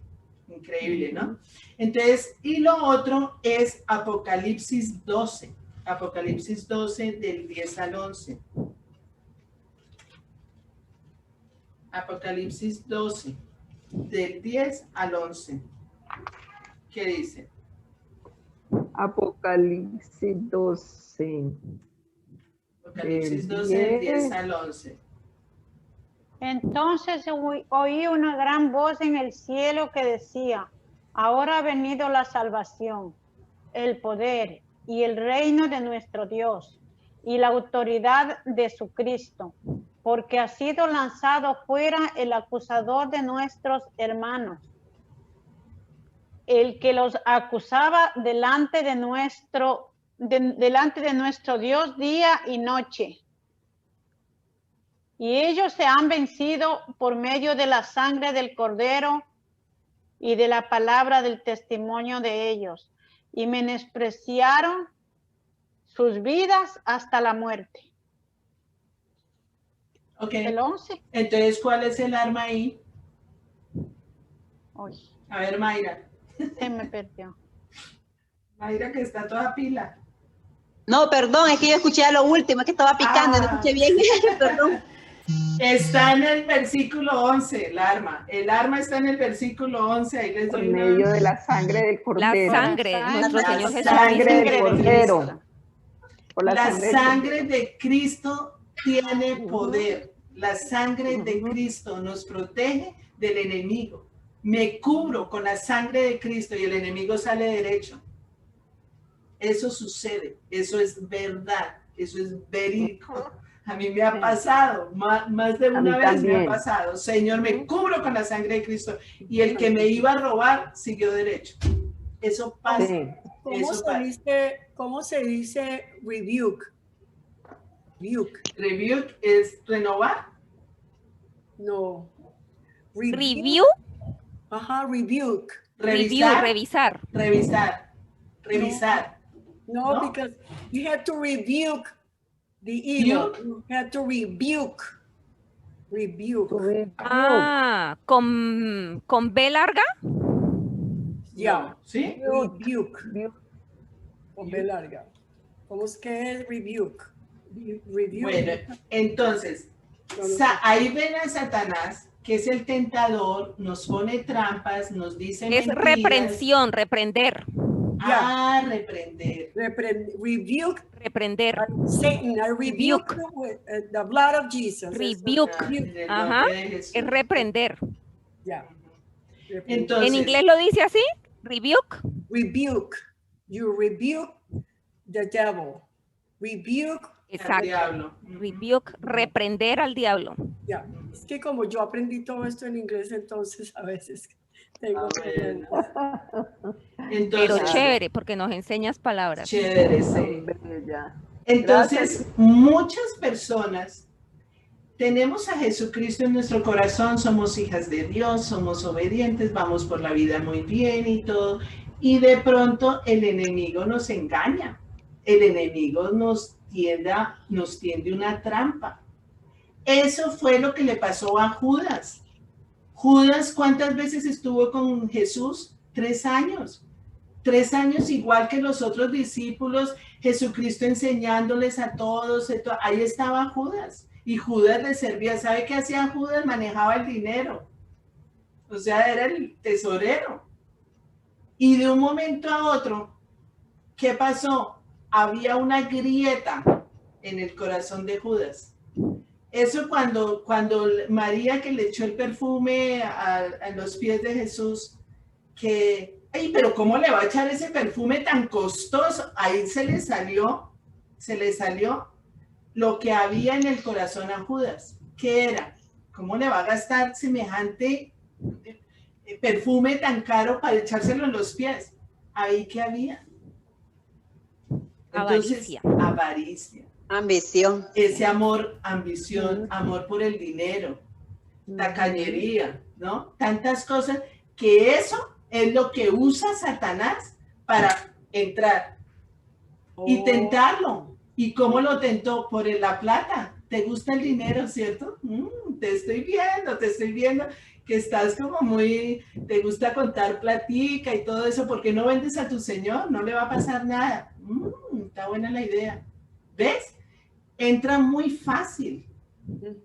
Increíble, ¿no? Entonces, y lo otro es Apocalipsis 12. Apocalipsis 12 del 10 al 11. Apocalipsis 12 del 10 al 11. ¿Qué dice? Apocalipsis 12. Apocalipsis 12 del 10 al 11. Entonces oí una gran voz en el cielo que decía: ahora ha venido la salvación, el poder y el reino de nuestro Dios y la autoridad de su Cristo, porque ha sido lanzado fuera el acusador de nuestros hermanos, el que los acusaba delante de nuestro Dios día y noche. Y ellos se han vencido por medio de la sangre del Cordero y de la palabra del testimonio de ellos, y menospreciaron sus vidas hasta la muerte. Ok. El 11. Entonces, ¿cuál es el arma ahí? Uy, A ver, Mayra. se me perdió. Mayra, que está toda pila. No, perdón, es que yo escuché a lo último, es que estaba picando, no escuché bien. Perdón. Está en el versículo 11, el arma. El arma está en el versículo 11. Ahí les Por doy medio de la sangre del Cordero. La sangre de nuestro Señor La Jesucristo. sangre del Cordero. Por La del sangre de Cristo tiene poder. La sangre de Cristo nos protege del enemigo. Me cubro con la sangre de Cristo y el enemigo sale derecho. Eso sucede. Eso es verdad. Eso es verídico. A mí me ha pasado, más de una vez me ha pasado. Señor, me cubro con la sangre de Cristo. Y el que me iba a robar siguió derecho. Eso pasa. Sí. ¿Cómo se dice rebuke? Rebuke es renovar. No. Review. Ajá, rebuke. Revisar. Revisar. Revisar. revisar. No, No. because you have to rebuke the evil. You have to rebuke. Rebuke. Ah, con B larga. Ya. ¿Sí? Rebuke. Con B larga. ¿Cómo es que es rebuke? Rebuke. Bueno, entonces, No, no sé. ahí ven a Satanás, que es el tentador, nos pone trampas, nos dice Es mentiras. reprensión, reprender. Ah, reprender. Rebuke Reprender. Satan. I rebuke you with the blood of Jesus. Rebuke. En el Ajá. nombre de Jesús. Es reprender. Yeah. Entonces, ¿En inglés lo dice así? Rebuke. Rebuke. You rebuke the devil. Rebuke. al Exacto. diablo. Rebuke, reprender al diablo. Ya. Es que como yo aprendí todo esto en inglés, entonces a veces tengo que... Pero Entonces, chévere, porque nos enseñas palabras. chévere, sí. Bella. Entonces, muchas personas tenemos a Jesucristo en nuestro corazón, somos hijas de Dios, somos obedientes, vamos por la vida muy bien y todo, y de pronto el enemigo nos engaña, el enemigo nos tiende una trampa. Eso fue lo que le pasó a Judas. Judas, ¿cuántas veces estuvo con Jesús? 3 años. 3 años igual que los otros discípulos, Jesucristo enseñándoles a todos, ahí estaba Judas. Y Judas le servía, ¿sabe qué hacía Judas? Manejaba el dinero. O sea, era el tesorero. Y de un momento a otro, ¿qué pasó? Había una grieta en el corazón de Judas. Eso cuando María, que le echó el perfume a los pies de Jesús, que, ay, pero ¿cómo le va a echar ese perfume tan costoso? Ahí se le salió lo que había en el corazón a Judas. ¿Qué era? ¿Cómo le va a gastar semejante perfume tan caro para echárselo en los pies? Ahí que había. Entonces, avaricia. Ambición. Ese amor, ambición, amor por el dinero, tacañería, ¿no? Tantas cosas, que eso es lo que usa Satanás para entrar y tentarlo. ¿Y cómo lo tentó? Por la plata. ¿Te gusta el dinero, cierto? Te estoy viendo que estás como muy, te gusta contar platica y todo eso. ¿Por qué no vendes a tu Señor? No le va a pasar nada. Está buena la idea. ¿Ves? Entra muy fácil,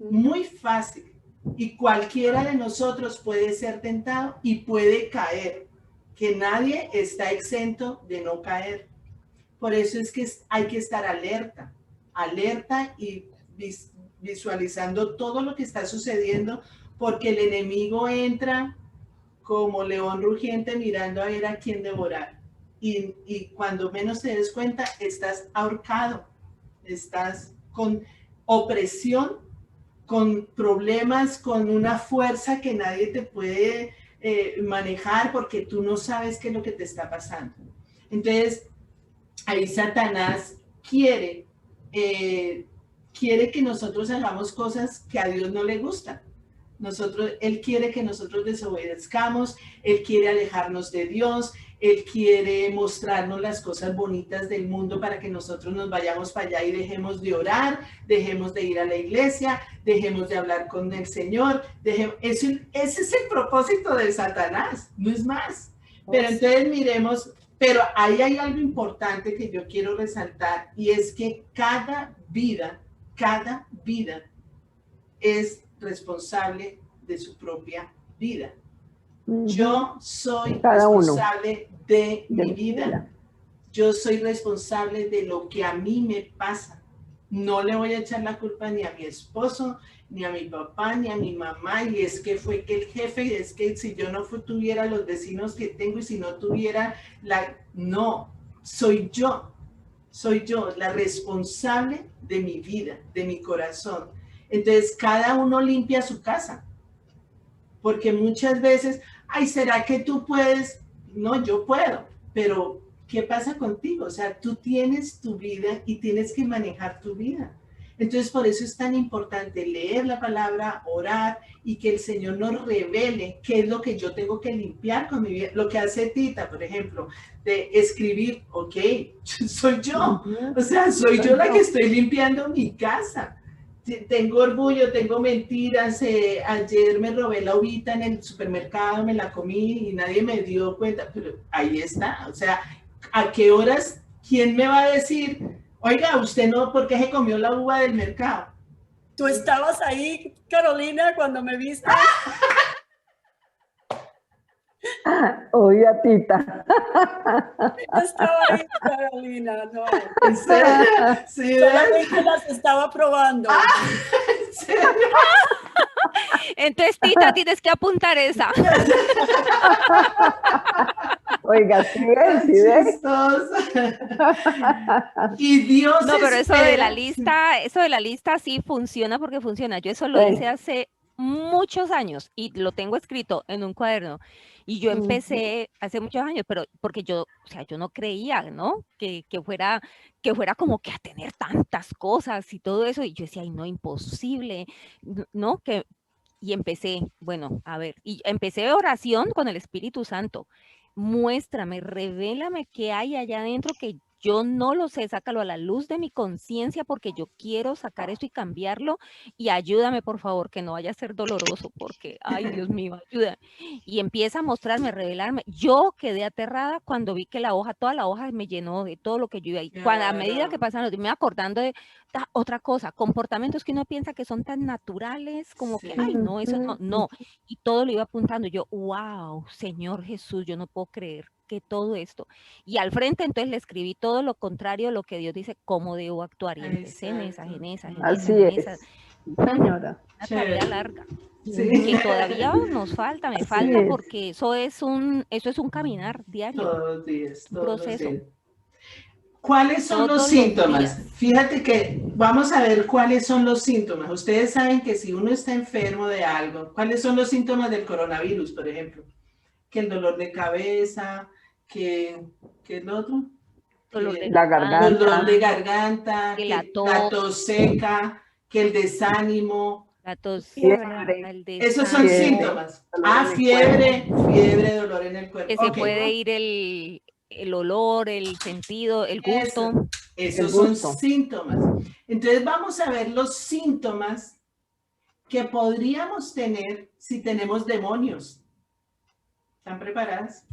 muy fácil. Y cualquiera de nosotros puede ser tentado y puede caer. Que nadie está exento de no caer. Por eso es que hay que estar alerta y visualizando todo lo que está sucediendo, porque el enemigo entra como león rugiente mirando a ver a quién devorar. Y cuando menos te des cuenta, estás ahorcado, estás con opresión, con problemas, con una fuerza que nadie te puede manejar porque tú no sabes qué es lo que te está pasando. Entonces, ahí Satanás quiere que nosotros hagamos cosas que a Dios no le gustan. Él quiere que nosotros desobedezcamos, Él quiere alejarnos de Dios, Él quiere mostrarnos las cosas bonitas del mundo para que nosotros nos vayamos para allá y dejemos de orar, dejemos de ir a la iglesia, dejemos de hablar con el Señor. Ese es el propósito de Satanás, no es más. Pero entonces miremos, pero ahí hay algo importante que yo quiero resaltar, y es que cada vida es responsable de su propia vida. Yo soy responsable de mi vida. Yo soy responsable de lo que a mí me pasa. No le voy a echar la culpa ni a mi esposo, ni a mi papá, ni a mi mamá, y es que fue que el jefe, y es que si yo no tuviera los vecinos que tengo, y si no tuviera no, soy yo la responsable de mi vida, de mi corazón. Entonces, cada uno limpia su casa, porque muchas veces, ay, ¿será que tú puedes? No, yo puedo, pero ¿qué pasa contigo? O sea, tú tienes tu vida y tienes que manejar tu vida. Entonces, por eso es tan importante leer la palabra, orar y que el Señor nos revele qué es lo que yo tengo que limpiar con mi vida. Lo que hace Tita, por ejemplo, de escribir, ok, soy yo. O sea, soy yo la que estoy limpiando mi casa. Tengo orgullo, tengo mentiras. Ayer me robé la uvita en el supermercado, me la comí y nadie me dio cuenta. Pero ahí está. O sea, ¿a qué horas? ¿Quién me va a decir? Oiga, usted no, ¿por qué se comió la uva del mercado? ¿Tú estabas ahí, Carolina, cuando me viste? Oiga, Tita. Yo estaba ahí, Carolina, no. ¿En serio? Sí, solamente las estaba probando. ¿En serio? Entonces, Tita, tienes que apuntar esa. Oiga, sí ves, sí ves. Y Dios no, pero espera. eso de la lista sí funciona porque funciona. Yo eso lo hice hace muchos años y lo tengo escrito en un cuaderno. Y yo empecé hace muchos años, pero porque yo, o sea, yo no creía, ¿no? Que fuera como que a tener tantas cosas y todo eso. Y yo decía, ay, no, imposible, ¿no? Y empecé, bueno, a ver, y empecé oración con el Espíritu Santo. Muéstrame, revélame qué hay allá adentro que yo no lo sé, sácalo a la luz de mi conciencia porque yo quiero sacar esto y cambiarlo y ayúdame, por favor, que no vaya a ser doloroso porque, ay, Dios mío, ayuda. Y empieza a mostrarme, a revelarme. Yo quedé aterrada cuando vi que toda la hoja me llenó de todo lo que yo iba ahí. Cuando, a medida que pasan los días, me iba acordando de otra cosa, comportamientos que uno piensa que son tan naturales, como que, ay, no, eso no. Y todo lo iba apuntando. Yo, wow, Señor Jesús, yo no puedo creer que todo esto. Y al frente entonces le escribí todo lo contrario a lo que Dios dice, cómo debo actuar. Y empecé en esa. Así es, señora. Una tarea larga. Sí. Que todavía nos falta, me falta porque eso es un caminar diario. Todos los días, un proceso. ¿Cuáles son los síntomas? Fíjate que vamos a ver cuáles son los síntomas. Ustedes saben que si uno está enfermo de algo, ¿cuáles son los síntomas del coronavirus, por ejemplo? Que el dolor de cabeza, ¿qué es lo otro? La garganta. El dolor de garganta, que la tos seca, que el desánimo. La tos, fiebre. Esos son síntomas. Fiebre, dolor en el cuerpo. Que se puede ir el olor, el sentido, el gusto. Esos son síntomas. Entonces vamos a ver los síntomas que podríamos tener si tenemos demonios. ¿Están preparadas?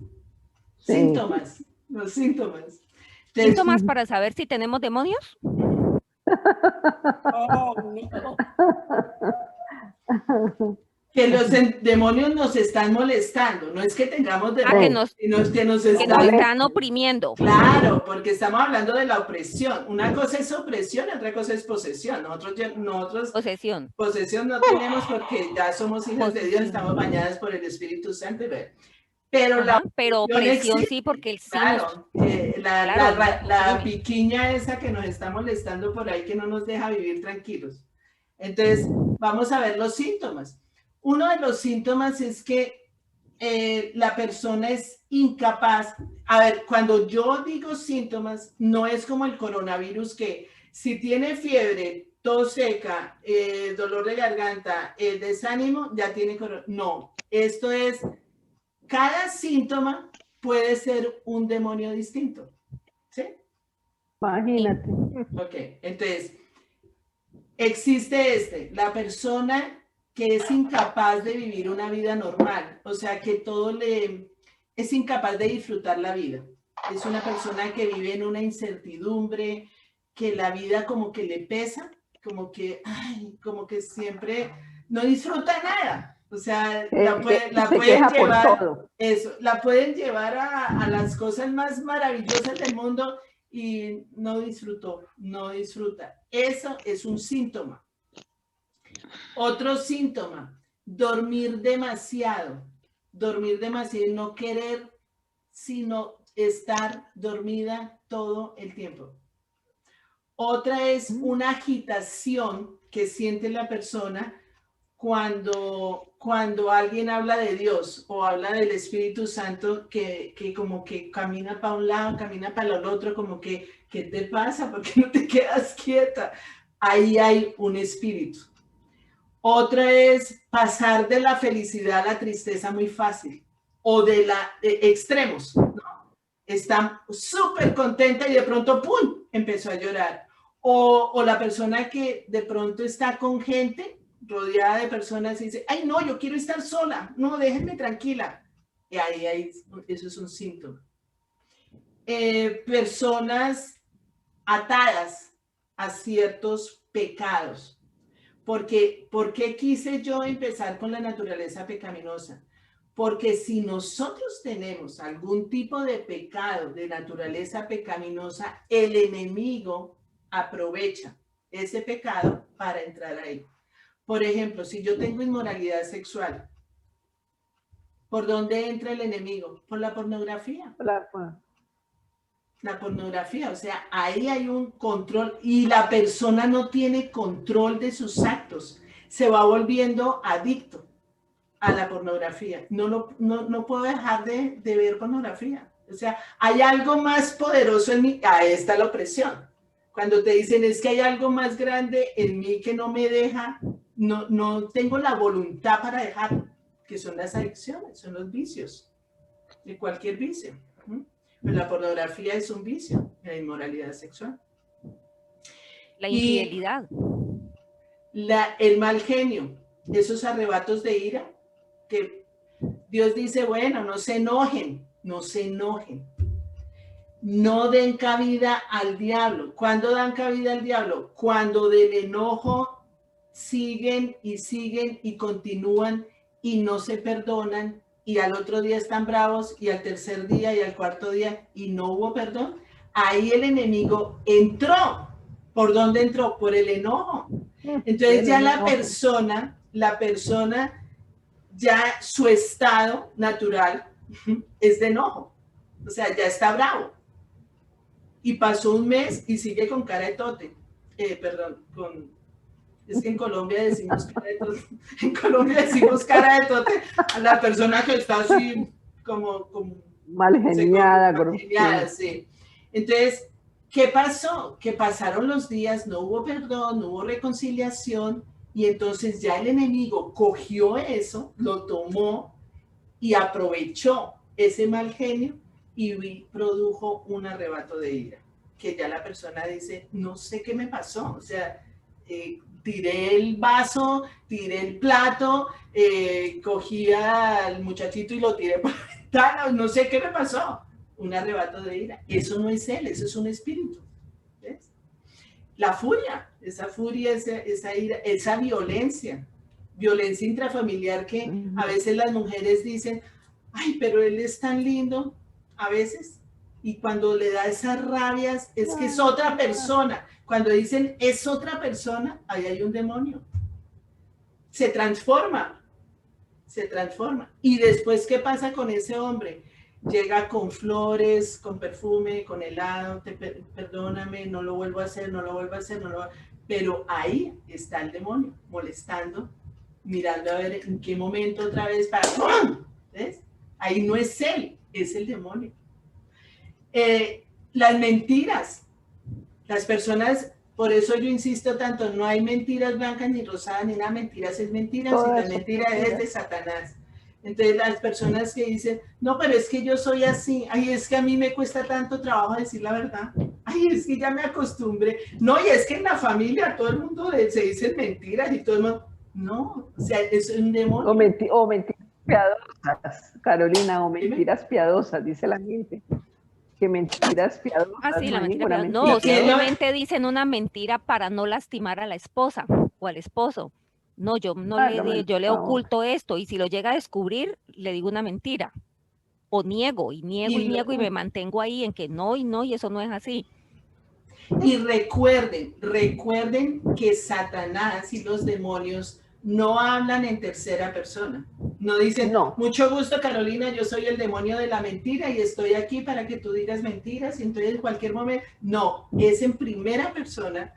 Sí. Síntomas, los síntomas. Entonces, ¿Síntomas para saber si tenemos demonios? Oh, no. Que los demonios nos están molestando, no es que tengamos demonios, sino que nos están oprimiendo. Claro, porque estamos hablando de la opresión. Una cosa es opresión, otra cosa es posesión. Nosotros posesión no tenemos porque ya somos hijos de Dios, estamos bañadas por el Espíritu Santo. Pero pero opresión sí, porque el claro, la piquiña esa que nos está molestando por ahí, que no nos deja vivir tranquilos. Entonces, vamos a ver los síntomas. Uno de los síntomas es que la persona es incapaz. A ver, cuando yo digo síntomas, no es como el coronavirus que si tiene fiebre, tos seca, dolor de garganta, desánimo, ya tiene coronavirus. No, esto es, cada síntoma puede ser un demonio distinto. ¿Sí? Imagínate. Ok, entonces, existe la persona que es incapaz de vivir una vida normal, o sea, que es incapaz de disfrutar la vida. Es una persona que vive en una incertidumbre, que la vida como que le pesa, como que siempre no disfruta nada. O sea, la pueden llevar a las cosas más maravillosas del mundo y no disfruta. Eso es un síntoma. Otro síntoma, dormir demasiado y no querer sino estar dormida todo el tiempo. Otra es una agitación que siente la persona cuando alguien habla de Dios o habla del Espíritu Santo, que como que camina para un lado, camina para el otro, como que, ¿qué te pasa? ¿Por qué no te quedas quieta? ahí hay un espíritu. Otra es pasar de la felicidad a la tristeza muy fácil, o de extremos, ¿no? Está súper contenta y de pronto, ¡pum!, empezó a llorar. O la persona que de pronto está con gente, rodeada de personas y dice, ay, no, yo quiero estar sola, no, déjenme tranquila. Y ahí eso es un síntoma. Personas atadas a ciertos pecados. ¿Por qué quise yo empezar con la naturaleza pecaminosa? Porque si nosotros tenemos algún tipo de pecado de naturaleza pecaminosa, el enemigo aprovecha ese pecado para entrar ahí. Por ejemplo, si yo tengo inmoralidad sexual, ¿por dónde entra el enemigo? Por la pornografía. La pornografía, o sea, ahí hay un control y la persona no tiene control de sus actos, se va volviendo adicto a la pornografía. No puedo dejar de ver pornografía. O sea, hay algo más poderoso en mí. Ahí está la opresión. Cuando te dicen es que hay algo más grande en mí que no me deja, no tengo la voluntad para dejarlo, que son las adicciones, son los vicios, de cualquier vicio. Pero la pornografía es un vicio, la inmoralidad sexual. La infidelidad. El mal genio, esos arrebatos de ira, que Dios dice, bueno, no se enojen, no se enojen. No den cabida al diablo. ¿Cuándo dan cabida al diablo? Cuando del enojo siguen y continúan y no se perdonan, y al otro día están bravos, y al tercer día y al cuarto día, y no hubo perdón. Ahí el enemigo entró. ¿Por dónde entró? Por el enojo. Entonces ya la persona, ya su estado natural es de enojo. O sea, ya está bravo. Y pasó un mes y sigue con cara de tote. Es que en Colombia decimos cara de tote. En Colombia decimos cara de tote a la persona que está así como mal geniada. Sí. Entonces, ¿qué pasó? Que pasaron los días, no hubo perdón, no hubo reconciliación, y entonces ya el enemigo cogió eso, lo tomó y aprovechó ese mal genio y produjo un arrebato de ira, que ya la persona dice, no sé qué me pasó, o sea, tiré el vaso, tiré el plato, cogí al muchachito y lo tiré por la ventana, no sé qué me pasó, un arrebato de ira. Eso no es él, eso es un espíritu. ¿Ves? La furia, esa ira, esa violencia intrafamiliar que a veces las mujeres dicen, ay, pero él es tan lindo, a veces, y cuando le da esas rabias, es que es otra persona. Cuando dicen es otra persona, ahí hay un demonio. Se transforma. Y después, ¿qué pasa con ese hombre? Llega con flores, con perfume, con helado, perdóname, no lo vuelvo a hacer, pero ahí está el demonio, molestando, mirando a ver en qué momento otra vez para... ¿Ves? Ahí no es él, es el demonio. Las mentiras. Las personas, por eso yo insisto tanto, no hay mentiras blancas ni rosadas ni nada, mentiras es mentiras y la mentira es de Satanás. Entonces las personas que dicen, no, pero es que yo soy así, ay, es que a mí me cuesta tanto trabajo decir la verdad, ay, es que ya me acostumbré, no, y es que en la familia todo el mundo se dice mentiras y todo el mundo, no, o sea, es un demonio. O mentiras piadosas, Carolina, o mentiras piadosas, dice la gente. Que mentiras piadosas. Ah, sí, la mentira piadosa. No, simplemente dicen una mentira para no lastimar a la esposa o al esposo. No, yo le oculto esto, y si lo llega a descubrir, le digo una mentira. O niego y me mantengo ahí en que no, y eso no es así. Y recuerden que Satanás y los demonios no hablan en tercera persona. No dicen, no, mucho gusto, Carolina, yo soy el demonio de la mentira y estoy aquí para que tú digas mentiras, y entonces en cualquier momento, no, es en primera persona,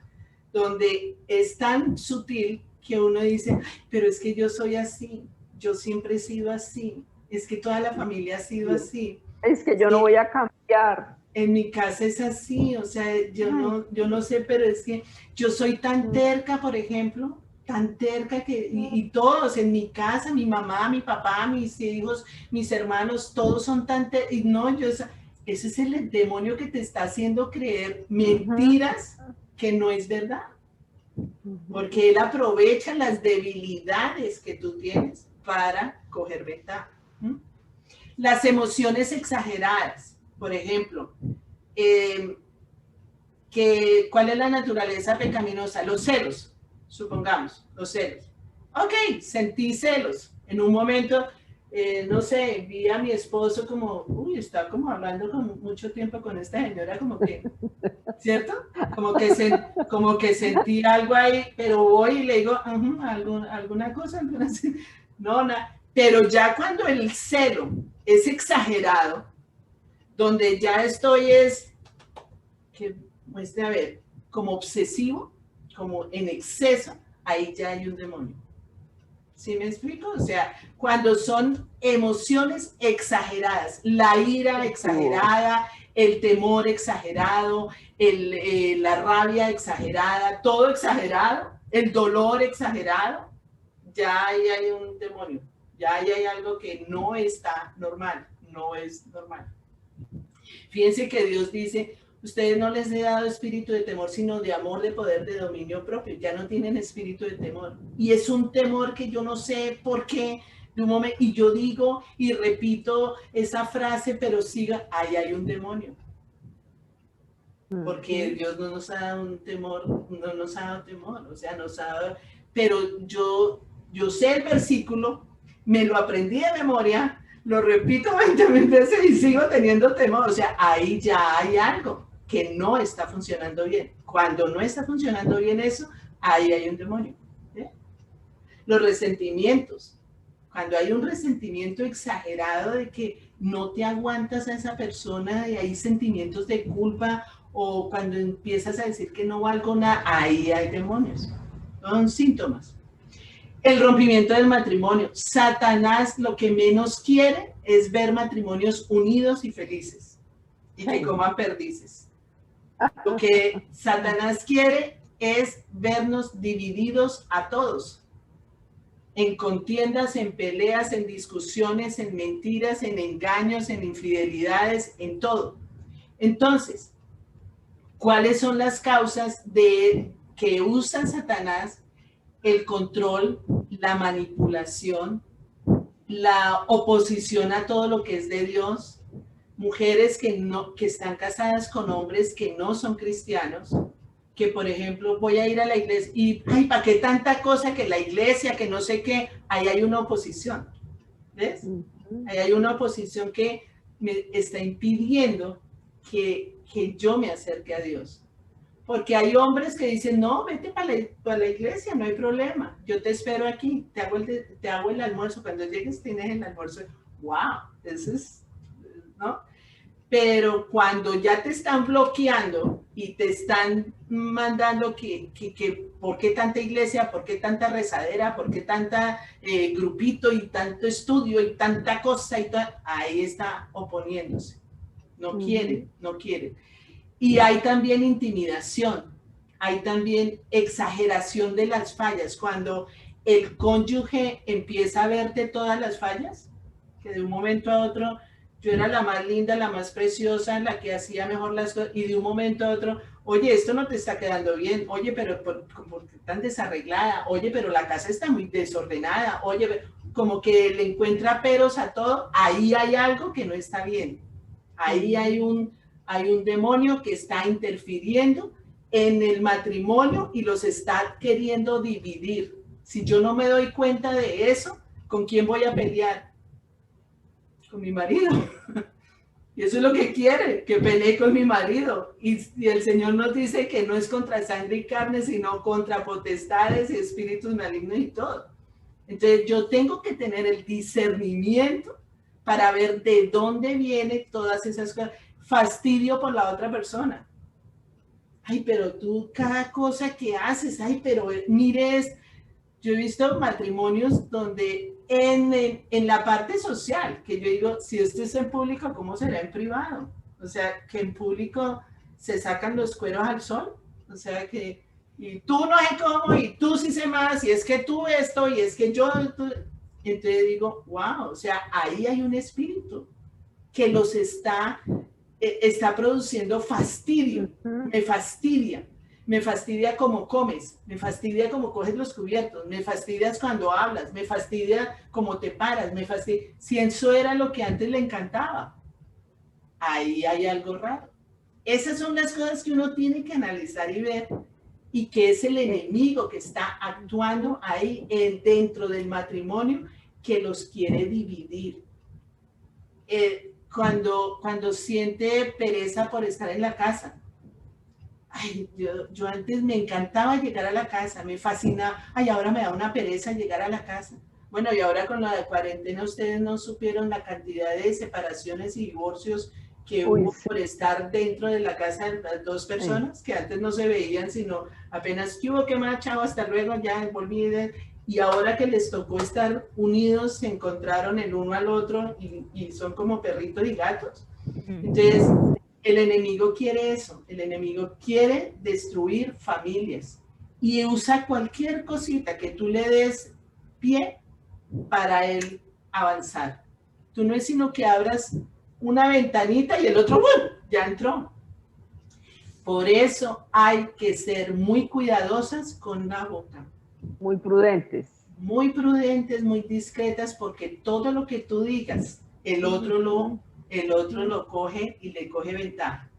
donde es tan sutil que uno dice, pero es que yo soy así, yo siempre he sido así, es que toda la familia ha sido así. Es que yo no voy a cambiar. En mi casa es así, o sea, yo no sé, pero es que yo soy tan terca, por ejemplo, tan terca que, y todos en mi casa, mi mamá, mi papá, mis hijos, mis hermanos, todos son tan tercos, y no, ese es el demonio que te está haciendo creer mentiras que no es verdad, porque él aprovecha las debilidades que tú tienes para coger ventaja. Las emociones exageradas, por ejemplo, ¿cuál es la naturaleza pecaminosa? Los celos, supongamos, los celos. Ok, sentí celos. En un momento, no sé, vi a mi esposo como, uy, está como hablando con mucho tiempo con esta señora, como que, ¿cierto? Como que sentí algo ahí, pero voy y le digo, alguna cosa, no, nada. Pero ya cuando el celo es exagerado, donde ya estoy que muestre, a ver, como obsesivo, como en exceso, ahí ya hay un demonio. ¿Sí me explico? O sea, cuando son emociones exageradas, la ira exagerada, el temor exagerado, la rabia exagerada, todo exagerado, el dolor exagerado, ya ahí hay un demonio. Ya ahí hay algo que no está normal, no es normal. Fíjense que Dios dice, ustedes no les he dado espíritu de temor, sino de amor, de poder, de dominio propio. Ya no tienen espíritu de temor. Y es un temor que yo no sé por qué, de un momento, y yo digo y repito esa frase, pero siga, ahí hay un demonio. Porque Dios no nos ha dado un temor, no nos ha dado temor, o sea, nos ha dado, pero yo sé el versículo, me lo aprendí de memoria, lo repito 20.000 veces y sigo teniendo temor. O sea, ahí ya hay algo que no está funcionando bien. Cuando no está funcionando bien eso, ahí hay un demonio. Los resentimientos. Cuando hay un resentimiento exagerado de que no te aguantas a esa persona, y hay sentimientos de culpa, o cuando empiezas a decir que no valgo nada, ahí hay demonios. Son síntomas. El rompimiento del matrimonio. Satanás lo que menos quiere es ver matrimonios unidos y felices y que coman perdices. Lo que Satanás quiere es vernos divididos a todos, en contiendas, en peleas, en discusiones, en mentiras, en engaños, en infidelidades, en todo. Entonces, ¿cuáles son las causas que usa Satanás? El control, la manipulación, la oposición a todo lo que es de Dios, mujeres que están casadas con hombres que no son cristianos, que por ejemplo voy a ir a la iglesia y, ay, ¿para qué tanta cosa que la iglesia, que no sé qué? Ahí hay una oposición, ¿ves? Ahí hay una oposición que me está impidiendo que yo me acerque a Dios. Porque hay hombres que dicen, no, vete para la iglesia, no hay problema, yo te espero aquí, te hago el almuerzo, cuando llegues tienes el almuerzo. ¡Wow! Eso es, ¿no? Pero cuando ya te están bloqueando y te están mandando que ¿por qué tanta iglesia? ¿Por qué tanta rezadera? ¿Por qué tanta grupito y tanto estudio y tanta cosa? Ahí está oponiéndose. No quieren, no quieren. Y hay también intimidación, hay también exageración de las fallas. Cuando el cónyuge empieza a verte todas las fallas, que de un momento a otro yo era la más linda, la más preciosa, la que hacía mejor las cosas, y de un momento a otro, oye, esto no te está quedando bien, oye, pero ¿por qué tan desarreglada? Oye, pero la casa está muy desordenada, oye, como que le encuentra peros a todo, ahí hay algo que no está bien, ahí hay un demonio que está interfiriendo en el matrimonio y los está queriendo dividir. Si yo no me doy cuenta de eso, ¿con quién voy a pelear? Con mi marido. Y eso es lo que quiere, que pelee con mi marido. Y el Señor nos dice que no es contra sangre y carne, sino contra potestades y espíritus malignos y todo. Entonces yo tengo que tener el discernimiento para ver de dónde vienen todas esas cosas. Fastidio por la otra persona. Ay, pero tú cada cosa que haces, ay, pero mires, yo he visto matrimonios donde en la parte social, que yo digo, si esto es en público, ¿cómo será en privado? O sea, que en público se sacan los cueros al sol. O sea, que y tú no sé cómo, y tú sí sé más, y es que tú esto, y es que yo... Entonces digo, wow, o sea, ahí hay un espíritu que los está produciendo fastidio, me fastidia como comes, me fastidia como coges los cubiertos, me fastidias cuando hablas, me fastidia como te paras, me fastidia, si eso era lo que antes le encantaba, ahí hay algo raro. Esas son las cosas que uno tiene que analizar y ver, y que es el enemigo que está actuando ahí dentro del matrimonio, que los quiere dividir. Cuando siente pereza por estar en la casa. Ay, yo antes me encantaba llegar a la casa, me fascinaba. Ay, ahora me da una pereza llegar a la casa. Bueno, y ahora con la cuarentena ustedes no supieron la cantidad de separaciones y divorcios que hubo por estar dentro de la casa de las dos personas, que antes no se veían, sino apenas que hubo, que más, chao, hasta luego, ya volví. Y ahora que les tocó estar unidos, se encontraron el uno al otro y son como perritos y gatos. Entonces, el enemigo quiere eso, el enemigo quiere destruir familias y usa cualquier cosita que tú le des pie para él avanzar. Tú no es sino que abras una ventanita y el otro ya entró. Por eso hay que ser muy cuidadosas con la boca. Muy prudentes. Muy prudentes, muy discretas, porque todo lo que tú digas, el otro lo coge y le coge ventaja.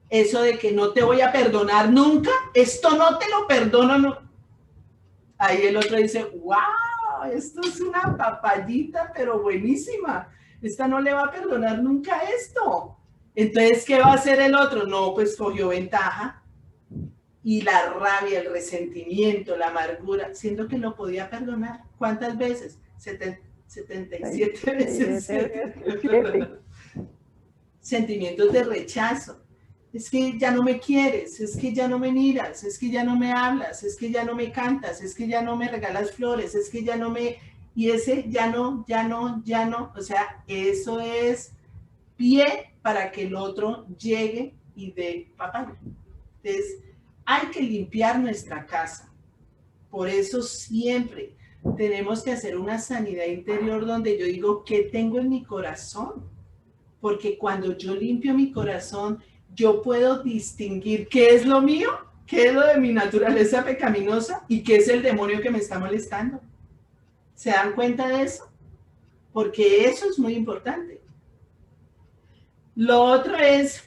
Eso de que no te voy a perdonar nunca, esto no te lo perdono, no. Ahí el otro dice, wow, esto es una papayita, pero buenísima. Esta no le va a perdonar nunca esto. Entonces, ¿qué va a hacer el otro? No, pues cogió ventaja. Y la rabia, el resentimiento, la amargura, siendo que no podía perdonar. ¿Cuántas veces? 77 veces. Sentimientos de rechazo. Es que ya no me quieres, es que ya no me miras, es que ya no me hablas, es que ya no me cantas, es que ya no me regalas flores, es que ya no me... Y ese ya no. O sea, eso es pie para que el otro llegue y dé papaya. Entonces, hay que limpiar nuestra casa. Por eso siempre tenemos que hacer una sanidad interior donde yo digo, ¿qué tengo en mi corazón? Porque cuando yo limpio mi corazón, yo puedo distinguir qué es lo mío, qué es lo de mi naturaleza pecaminosa y qué es el demonio que me está molestando. ¿Se dan cuenta de eso? Porque eso es muy importante. Lo otro es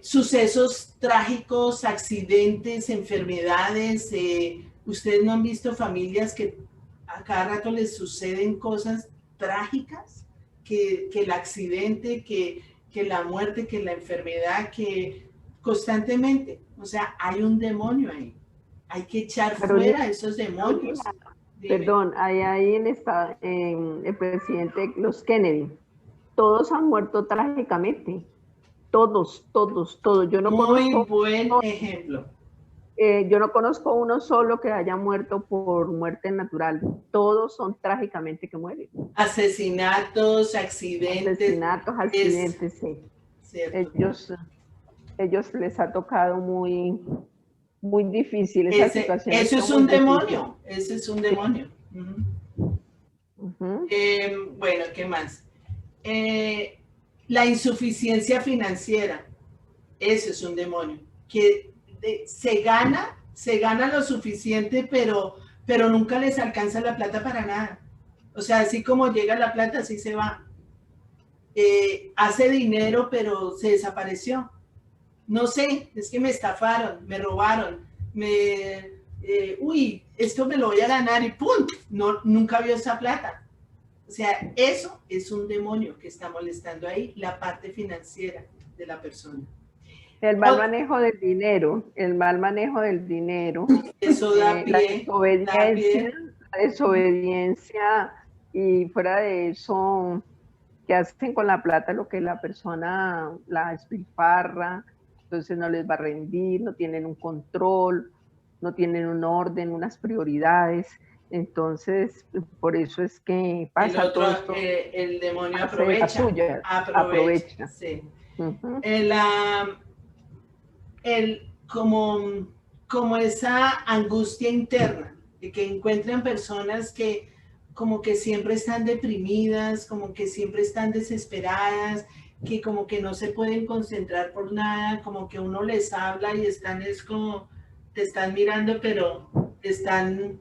sucesos trágicos, accidentes, enfermedades. Ustedes no han visto familias que a cada rato les suceden cosas trágicas, que el accidente, que la muerte, que la enfermedad, que constantemente. O sea, hay un demonio ahí. Hay que echar fuera esos demonios. Perdón, ahí en el presidente, los Kennedy, todos han muerto trágicamente. Todos. Yo no Muy buen ejemplo. Yo no conozco uno solo que haya muerto por muerte natural. Todos son trágicamente que mueren. Asesinatos, accidentes. Accidentes, sí. Ellos les ha tocado muy difícil esa situación. Eso es un demonio. Ese es un demonio. Bueno, ¿qué más? La insuficiencia financiera. Eso es un demonio. Que se gana lo suficiente, pero nunca les alcanza la plata para nada. O sea, así como llega la plata, así se va. Hace dinero, pero se desapareció. No sé, es que me estafaron, me robaron, esto me lo voy a ganar y ¡pum! No, nunca vio esa plata. O sea, eso es un demonio que está molestando ahí la parte financiera de la persona. El mal manejo del dinero, Eso da pie, la desobediencia y fuera de eso, que hacen con la plata lo que la persona la despilfarra, entonces no les va a rendir, no tienen un control, no tienen un orden, unas prioridades. Entonces, por eso es que pasa todo esto. El demonio aprovecha. Aprovecha. Sí. Como esa angustia interna, de que encuentran personas que como que siempre están deprimidas, como que siempre están desesperadas, que como que no se pueden concentrar por nada, como que uno les habla y están, es como, te están mirando, pero están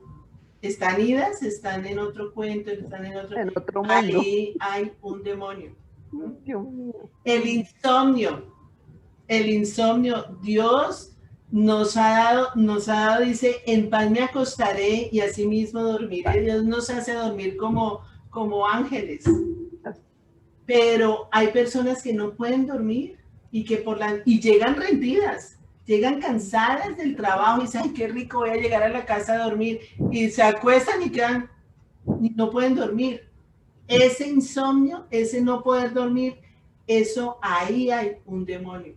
idas, están en otro cuento, están en otro mundo. Ahí hay un demonio. Dios mío. El insomnio, Dios nos ha dado, dice, en paz me acostaré y así mismo dormiré. Dios nos hace dormir como ángeles. Pero hay personas que no pueden dormir y que y llegan rendidas, llegan cansadas del trabajo y dicen, ay, qué rico, voy a llegar a la casa a dormir. Y se acuestan y no pueden dormir. Ese insomnio, ese no poder dormir, eso, ahí hay un demonio.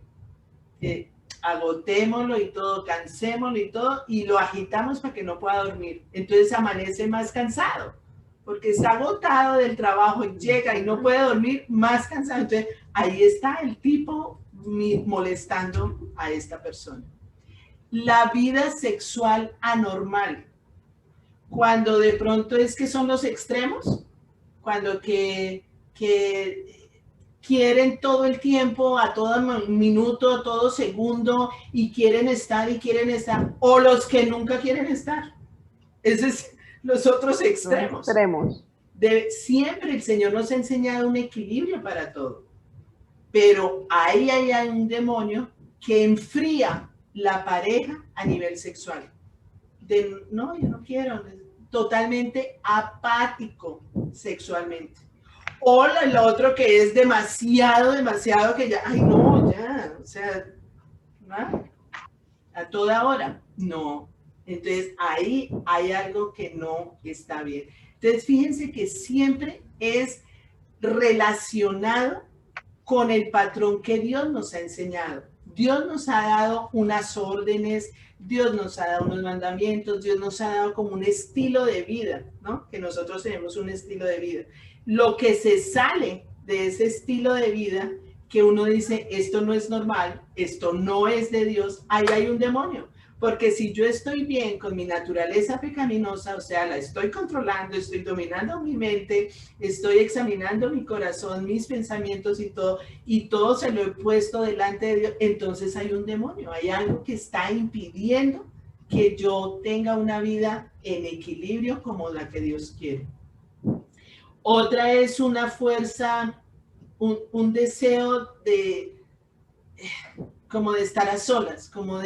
Agotémoslo y todo, cansémoslo y todo, y lo agitamos para que no pueda dormir. Entonces amanece más cansado, porque está agotado del trabajo y llega y no puede dormir, más cansado. Entonces ahí está el tipo molestando a esta persona. La vida sexual anormal, cuando de pronto es que son los extremos, cuando que quieren todo el tiempo, a todo minuto, a todo segundo, y quieren estar, o los que nunca quieren estar. Esos es los otros extremos. Siempre el Señor nos ha enseñado un equilibrio para todo, pero ahí hay un demonio que enfría la pareja a nivel sexual. No, yo no quiero, totalmente apático sexualmente. O lo otro que es demasiado que ya, ay no, ya, o sea, ¿no? A toda hora, no. Entonces ahí hay algo que no está bien. Entonces fíjense que siempre es relacionado con el patrón que Dios nos ha enseñado. Dios nos ha dado unas órdenes, Dios nos ha dado unos mandamientos, Dios nos ha dado como un estilo de vida, ¿no? Que nosotros tenemos un estilo de vida. Lo que se sale de ese estilo de vida, que uno dice, esto no es normal, esto no es de Dios, ahí hay un demonio. Porque si yo estoy bien con mi naturaleza pecaminosa, o sea, la estoy controlando, estoy dominando mi mente, estoy examinando mi corazón, mis pensamientos y todo se lo he puesto delante de Dios, entonces hay un demonio, hay algo que está impidiendo que yo tenga una vida en equilibrio como la que Dios quiere. Otra es una fuerza, un deseo como de estar a solas, como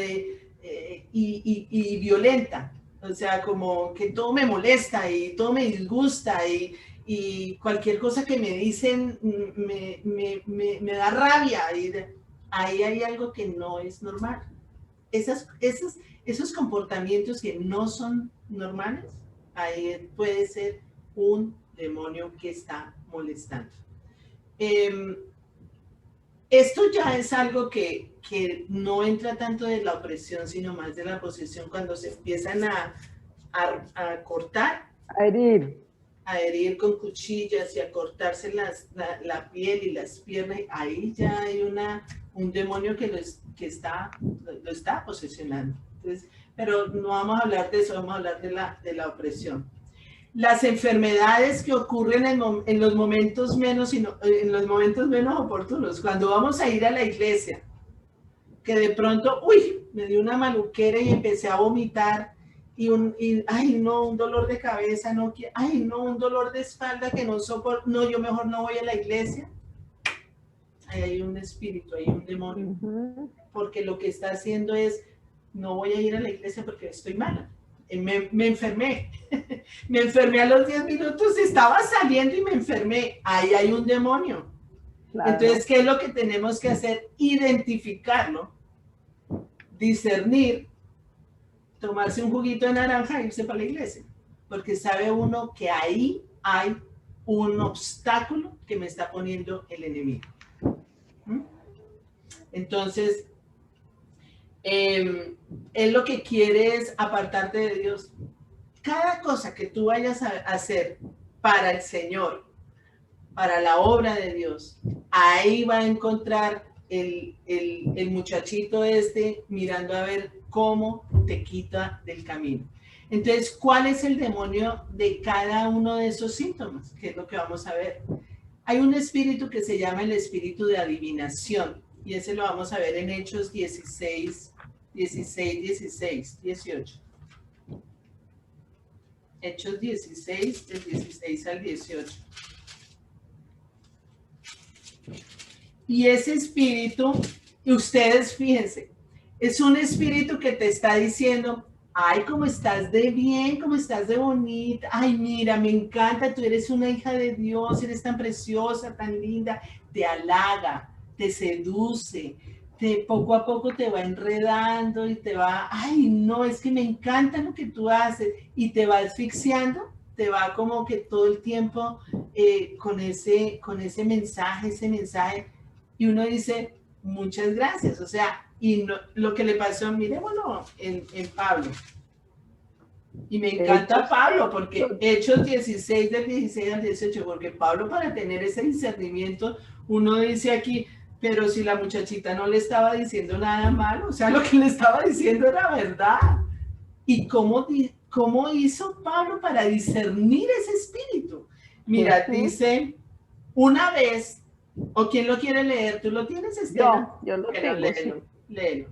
y violenta, o sea, como que todo me molesta y todo me disgusta y cualquier cosa que me dicen me da rabia. Ahí hay algo que no es normal. Esos comportamientos que no son normales, ahí puede ser un demonio que está molestando. Esto ya es algo que no entra tanto de la opresión, sino más de la posesión, cuando se empiezan a cortar, a herir con cuchillas y a cortarse la piel y las piernas. Ahí ya hay un demonio que lo está posesionando. Entonces, pero no vamos a hablar de eso, vamos a hablar de la opresión. Las enfermedades que ocurren en los momentos menos oportunos, cuando vamos a ir a la iglesia, que de pronto, me dio una maluquera y empecé a vomitar ay no, un dolor de cabeza, ay no, un dolor de espalda que no soporto, no, yo mejor no voy a la iglesia. Ahí hay un espíritu, hay un demonio, porque lo que está haciendo es, no voy a ir a la iglesia porque estoy mala. Me enfermé, me enfermé a los 10 minutos, estaba saliendo y me enfermé. Ahí hay un demonio. Claro. Entonces, ¿qué es lo que tenemos que hacer? Identificarlo, discernir, tomarse un juguito de naranja e irse para la iglesia. Porque sabe uno que ahí hay un obstáculo que me está poniendo el enemigo. Entonces, él lo que quiere es apartarte de Dios. Cada cosa que tú vayas a hacer para el Señor, para la obra de Dios, ahí va a encontrar el muchachito mirando a ver cómo te quita del camino. Entonces, ¿cuál es el demonio de cada uno de esos síntomas? ¿Qué es lo que vamos a ver? Hay un espíritu que se llama el espíritu de adivinación, y ese lo vamos a ver en Hechos 16, 18. Hechos 16, del 16 al 18. Y ese espíritu, ustedes fíjense, es un espíritu que te está diciendo, ay, cómo estás de bien, cómo estás de bonita, ay, mira, me encanta, tú eres una hija de Dios, eres tan preciosa, tan linda, te halaga, te seduce, poco a poco te va enredando y te va, ay, no, es que me encanta lo que tú haces, y te va asfixiando, te va como que todo el tiempo con ese mensaje, y uno dice, muchas gracias, o sea, y no, lo que le pasó, miremoslo en Pablo. Y me encanta Pablo, porque Hechos 16, del 16 al 18, porque Pablo, para tener ese discernimiento, uno dice aquí, pero si la muchachita no le estaba diciendo nada malo, o sea, lo que le estaba diciendo era verdad. ¿Y cómo hizo Pablo para discernir ese espíritu? Mira, dice, una vez, ¿o quién lo quiere leer? ¿Tú lo tienes, Estela? Yo lo tengo, léelo.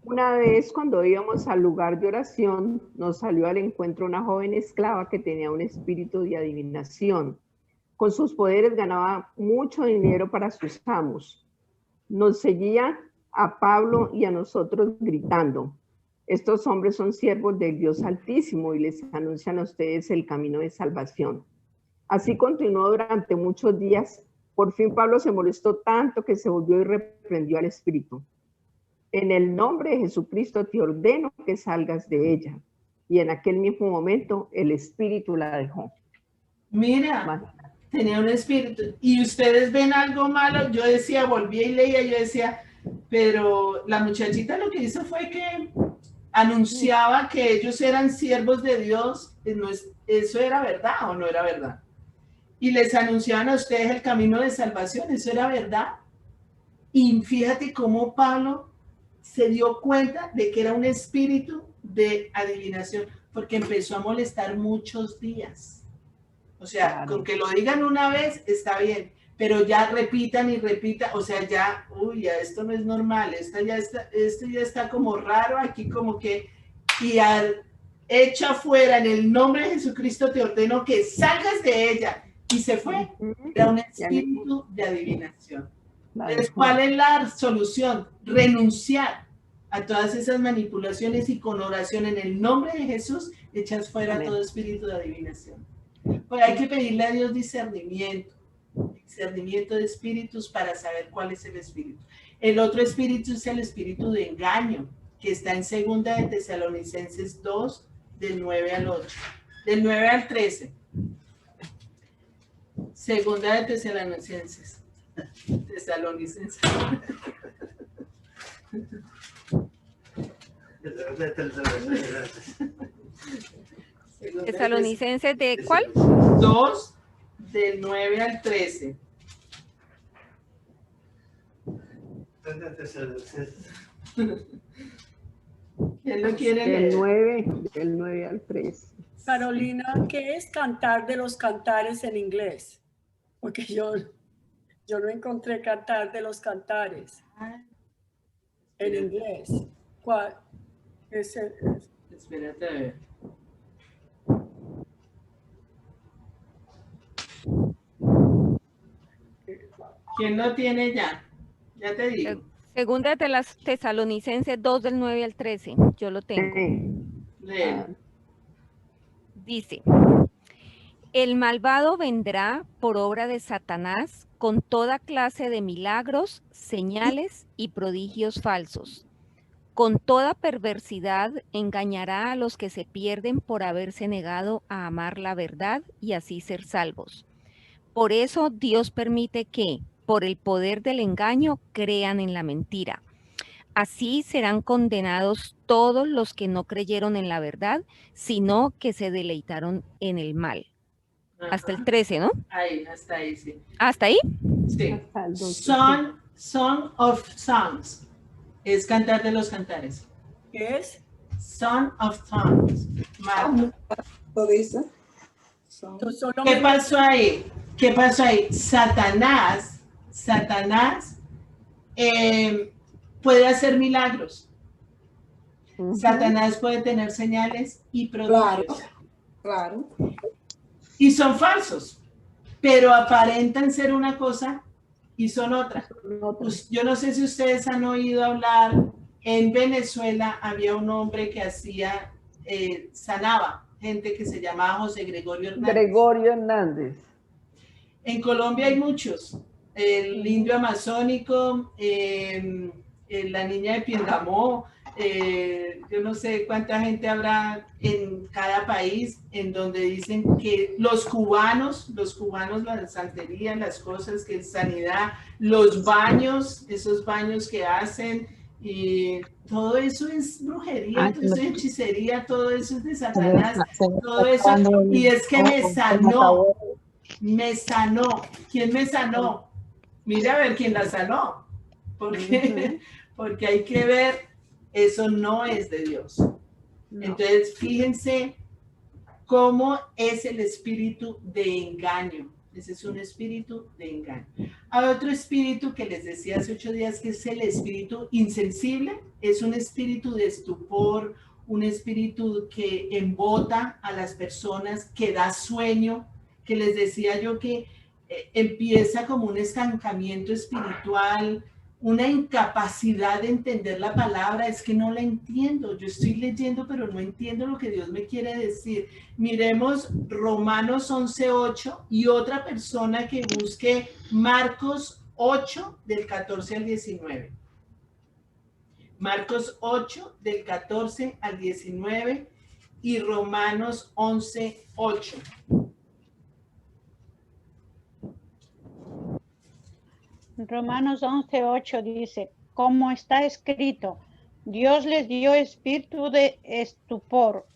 Una vez cuando íbamos al lugar de oración, nos salió al encuentro una joven esclava que tenía un espíritu de adivinación. Con sus poderes ganaba mucho dinero para sus amos. Nos seguía a Pablo y a nosotros gritando, estos hombres son siervos del Dios Altísimo y les anuncian a ustedes el camino de salvación. Así continuó durante muchos días. Por fin Pablo se molestó tanto que se volvió y reprendió al espíritu. En el nombre de Jesucristo te ordeno que salgas de ella. Y en aquel mismo momento el espíritu la dejó. Mira, tenía un espíritu. Y ustedes ven algo malo. Yo decía, volvía y leía, yo decía, pero la muchachita lo que hizo fue que anunciaba que ellos eran siervos de Dios. ¿Eso era verdad o no era verdad? Y les anunciaban a ustedes el camino de salvación. ¿Eso era verdad? Y fíjate cómo Pablo se dio cuenta de que era un espíritu de adivinación, porque empezó a molestar muchos días. O sea, claro, con que lo digan una vez está bien, pero ya repitan y repitan, o sea, ya, uy, ya esto no es normal, esto ya está como raro aquí, como que, y echa fuera, en el nombre de Jesucristo te ordeno que salgas de ella, y se fue. Era un espíritu de adivinación. Entonces, ¿cuál es la solución? Renunciar a todas esas manipulaciones y con oración en el nombre de Jesús echas fuera todo espíritu de adivinación. Pues hay que pedirle a Dios discernimiento de espíritus para saber cuál es el espíritu. El otro espíritu es el espíritu de engaño, que está en 2 de Tesalonicenses 2, del 9 al 8, del 9 al 13. 2 de Tesalonicenses. ¿Tesalonicenses de cuál? 2, del 9 al 13. ¿Quién lo quiere leer? Del 9 al 13. Carolina, ¿qué es cantar de los cantares en inglés? Porque yo no encontré cantar de los cantares en inglés. ¿Cuál? Espérate a ver. ¿Quién lo tiene ya? Ya te digo. Segunda de las Tesalonicenses 2 del 9 al 13. Yo lo tengo. Dice, el malvado vendrá por obra de Satanás con toda clase de milagros, señales y prodigios falsos. Con toda perversidad engañará a los que se pierden por haberse negado a amar la verdad y así ser salvos. Por eso Dios permite que, por el poder del engaño, crean en la mentira. Así serán condenados todos los que no creyeron en la verdad, sino que se deleitaron en el mal. Hasta el 13, ¿no? Ahí, hasta ahí, sí. ¿Hasta ahí? Sí. Son Song of Songs. Es cantar de los cantares. ¿Qué es? Song of Songs. Marta. Lo dice. Tú solo ¿Qué me- pasó ahí? ¿Qué pasó ahí? Satanás puede hacer milagros. Satanás puede tener señales y prodigios. Claro. Y son falsos, pero aparentan ser una cosa y son otra. Pues, yo no sé si ustedes han oído hablar, en Venezuela había un hombre que hacía, sanaba gente que se llamaba José Gregorio Hernández. Gregorio Hernández. En Colombia hay muchos. El indio amazónico, la niña de Piendamó, yo no sé cuánta gente habrá en cada país en donde dicen que los cubanos, la santería, las cosas que es sanidad, los baños, esos baños que hacen, y todo eso es brujería, todo eso es hechicería, todo eso es de Satanás, todo eso, y es que me sanó. ¿Quién me sanó? Mira a ver quién la sanó, porque hay que ver, eso no es de Dios. Entonces, fíjense cómo es el espíritu de engaño. Ese es un espíritu de engaño. Hay otro espíritu que les decía hace 8 días, que es el espíritu insensible. Es un espíritu de estupor, un espíritu que embota a las personas, que da sueño, que les decía yo que empieza como un estancamiento espiritual, una incapacidad de entender la palabra. Es que no la entiendo, yo estoy leyendo pero no entiendo lo que Dios me quiere decir. Miremos Romanos 11:8 y otra persona que busque Marcos 8 del 14 al 19. Marcos 8 del 14 al 19 y Romanos 11:8. Romanos 11:8 dice, como está escrito, Dios les dio espíritu de estupor,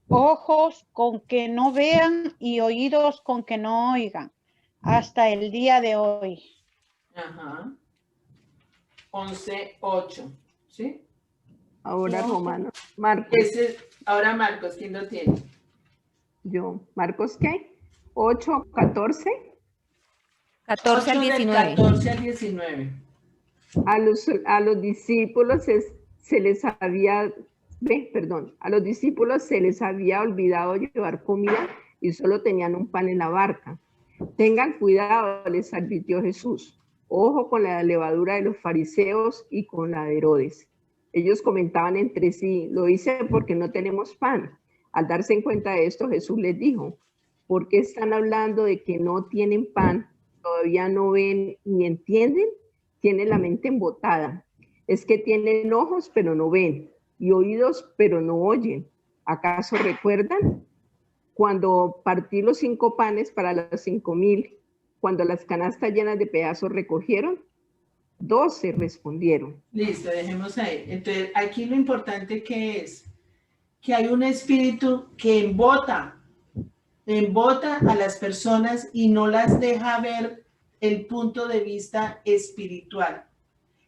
ojos con que no vean y oídos con que no oigan, hasta el día de hoy. Ajá. 11:8, ¿sí? Ahora No. Romanos. Marcos. Ahora Marcos, ¿quién lo tiene? Yo. ¿Marcos qué? 8, 14. 14 al 8 del 19. 14 al 19. A los discípulos se les había olvidado llevar comida y solo tenían un pan en la barca. Tengan cuidado, les advirtió Jesús. Ojo con la levadura de los fariseos y con la de Herodes. Ellos comentaban entre sí, lo hice porque no tenemos pan. Al darse cuenta de esto, Jesús les dijo, ¿por qué están hablando de que no tienen pan? ¿Todavía no ven ni entienden? Tienen la mente embotada. Es que tienen ojos pero no ven y oídos pero no oyen. ¿Acaso recuerdan cuando partí los 5 panes para los 5,000, cuando las canastas llenas de pedazos recogieron? 12 respondieron. Listo, dejemos ahí. Entonces, aquí lo importante que es que hay un espíritu que embota a las personas y no las deja ver el punto de vista espiritual.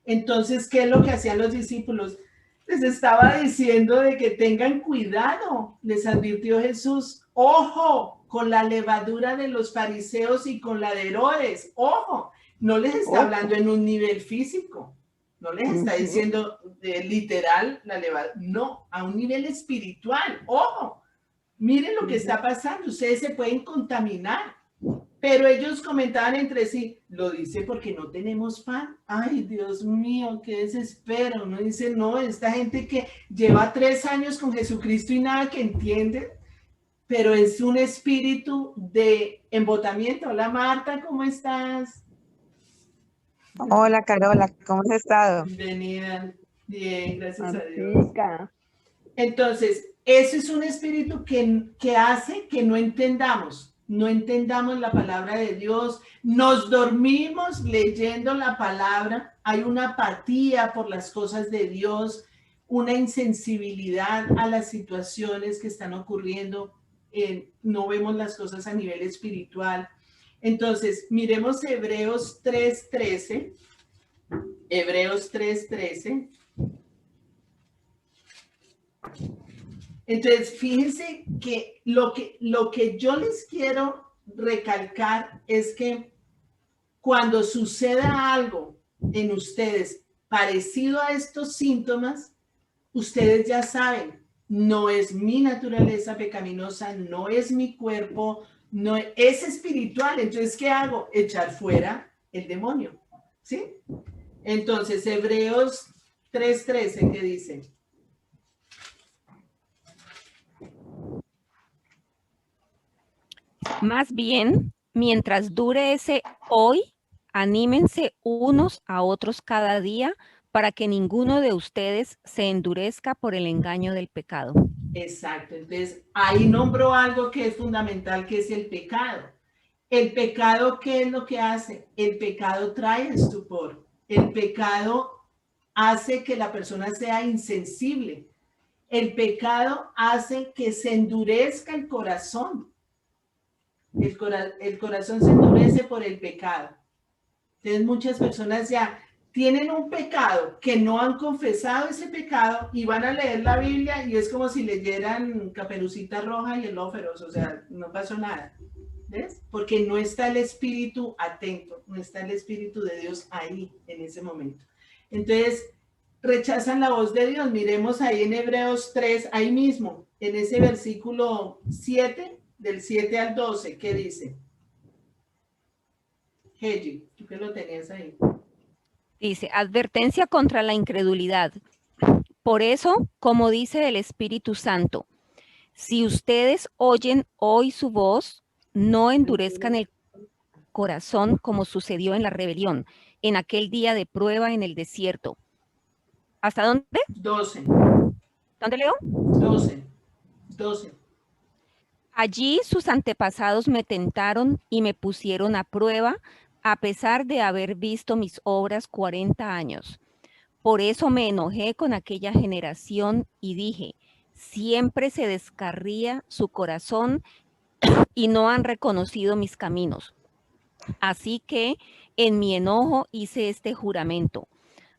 Entonces, ¿qué es lo que hacían los discípulos? Les estaba diciendo de que tengan cuidado, les advirtió Jesús, ojo con la levadura de los fariseos y con la de Herodes, ojo, no les está hablando en un nivel físico, no les está diciendo literal la levadura, no, a un nivel espiritual, ojo, miren lo que está pasando, ustedes se pueden contaminar. Pero ellos comentaban entre sí, lo dice porque no tenemos pan. Ay, Dios mío, qué desespero. Uno dice, no, esta gente que lleva 3 años con Jesucristo y nada que entiende, pero es un espíritu de embotamiento. Hola Marta, ¿cómo estás? Hola Carola, ¿cómo has estado? Bienvenida. Bien, gracias a Dios. Martica. Entonces, eso es un espíritu que hace que no entendamos la palabra de Dios, nos dormimos leyendo la palabra, hay una apatía por las cosas de Dios, una insensibilidad a las situaciones que están ocurriendo, no vemos las cosas a nivel espiritual. Entonces, miremos Hebreos 3:13, Hebreos 3:13. Entonces, fíjense que lo que yo les quiero recalcar es que cuando suceda algo en ustedes parecido a estos síntomas, ustedes ya saben, no es mi naturaleza pecaminosa, no es mi cuerpo, no es espiritual. Entonces, ¿qué hago? Echar fuera el demonio, ¿sí? Entonces, Hebreos 3:13, ¿qué dice? Más bien, mientras dure ese hoy, anímense unos a otros cada día para que ninguno de ustedes se endurezca por el engaño del pecado. Exacto. Entonces, ahí nombró algo que es fundamental, que es el pecado. El pecado, ¿qué es lo que hace? El pecado trae estupor. El pecado hace que la persona sea insensible. El pecado hace que se endurezca el corazón. El corazón se endurece por el pecado. Entonces muchas personas ya tienen un pecado que no han confesado ese pecado y van a leer la Biblia y es como si leyeran Caperucita Roja y el Lobo Feroz, o sea, no pasó nada. ¿Ves? Porque no está el espíritu atento, no está el espíritu de Dios ahí en ese momento. Entonces, rechazan la voz de Dios. Miremos ahí en Hebreos 3, ahí mismo, en ese versículo 7, del 7 al 12, ¿qué dice? Heji, tú que lo tenías ahí. Dice, advertencia contra la incredulidad. Por eso, como dice el Espíritu Santo, si ustedes oyen hoy su voz, no endurezcan el corazón como sucedió en la rebelión, en aquel día de prueba en el desierto. ¿Hasta dónde? 12. ¿Dónde leo? 12. Allí sus antepasados me tentaron y me pusieron a prueba, a pesar de haber visto mis obras 40 años. Por eso me enojé con aquella generación y dije, siempre se descarría su corazón y no han reconocido mis caminos. Así que en mi enojo hice este juramento,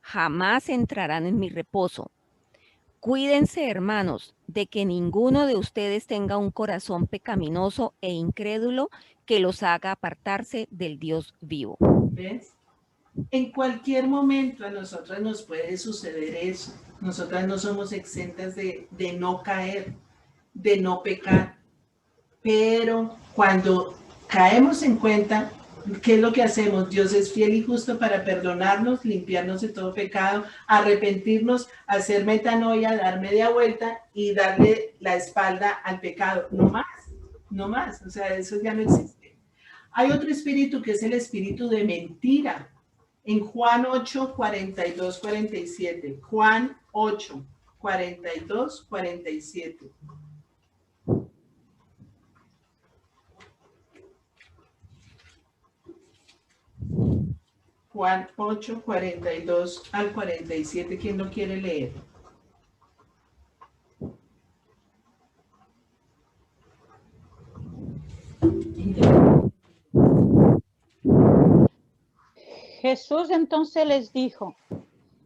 jamás entrarán en mi reposo. Cuídense, hermanos, de que ninguno de ustedes tenga un corazón pecaminoso e incrédulo que los haga apartarse del Dios vivo. ¿Ves? En cualquier momento a nosotras nos puede suceder eso. Nosotras no somos exentas de no caer, de no pecar. Pero cuando caemos en cuenta, ¿qué es lo que hacemos? Dios es fiel y justo para perdonarnos, limpiarnos de todo pecado, arrepentirnos, hacer metanoia, dar media vuelta y darle la espalda al pecado. No más, no más. O sea, eso ya no existe. Hay otro espíritu que es el espíritu de mentira. En Juan 8, 42, 47. Juan 8, 42, 47. Juan 8, 42 al 47. ¿Quién lo quiere leer? Jesús entonces les dijo,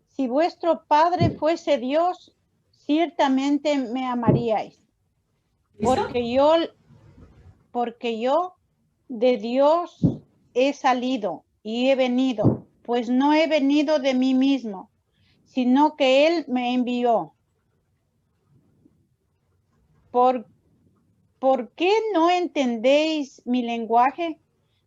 si vuestro Padre fuese Dios, ciertamente me amaríais, porque yo de Dios he salido y he venido, pues no he venido de mí mismo, sino que Él me envió. ¿Por qué no entendéis mi lenguaje?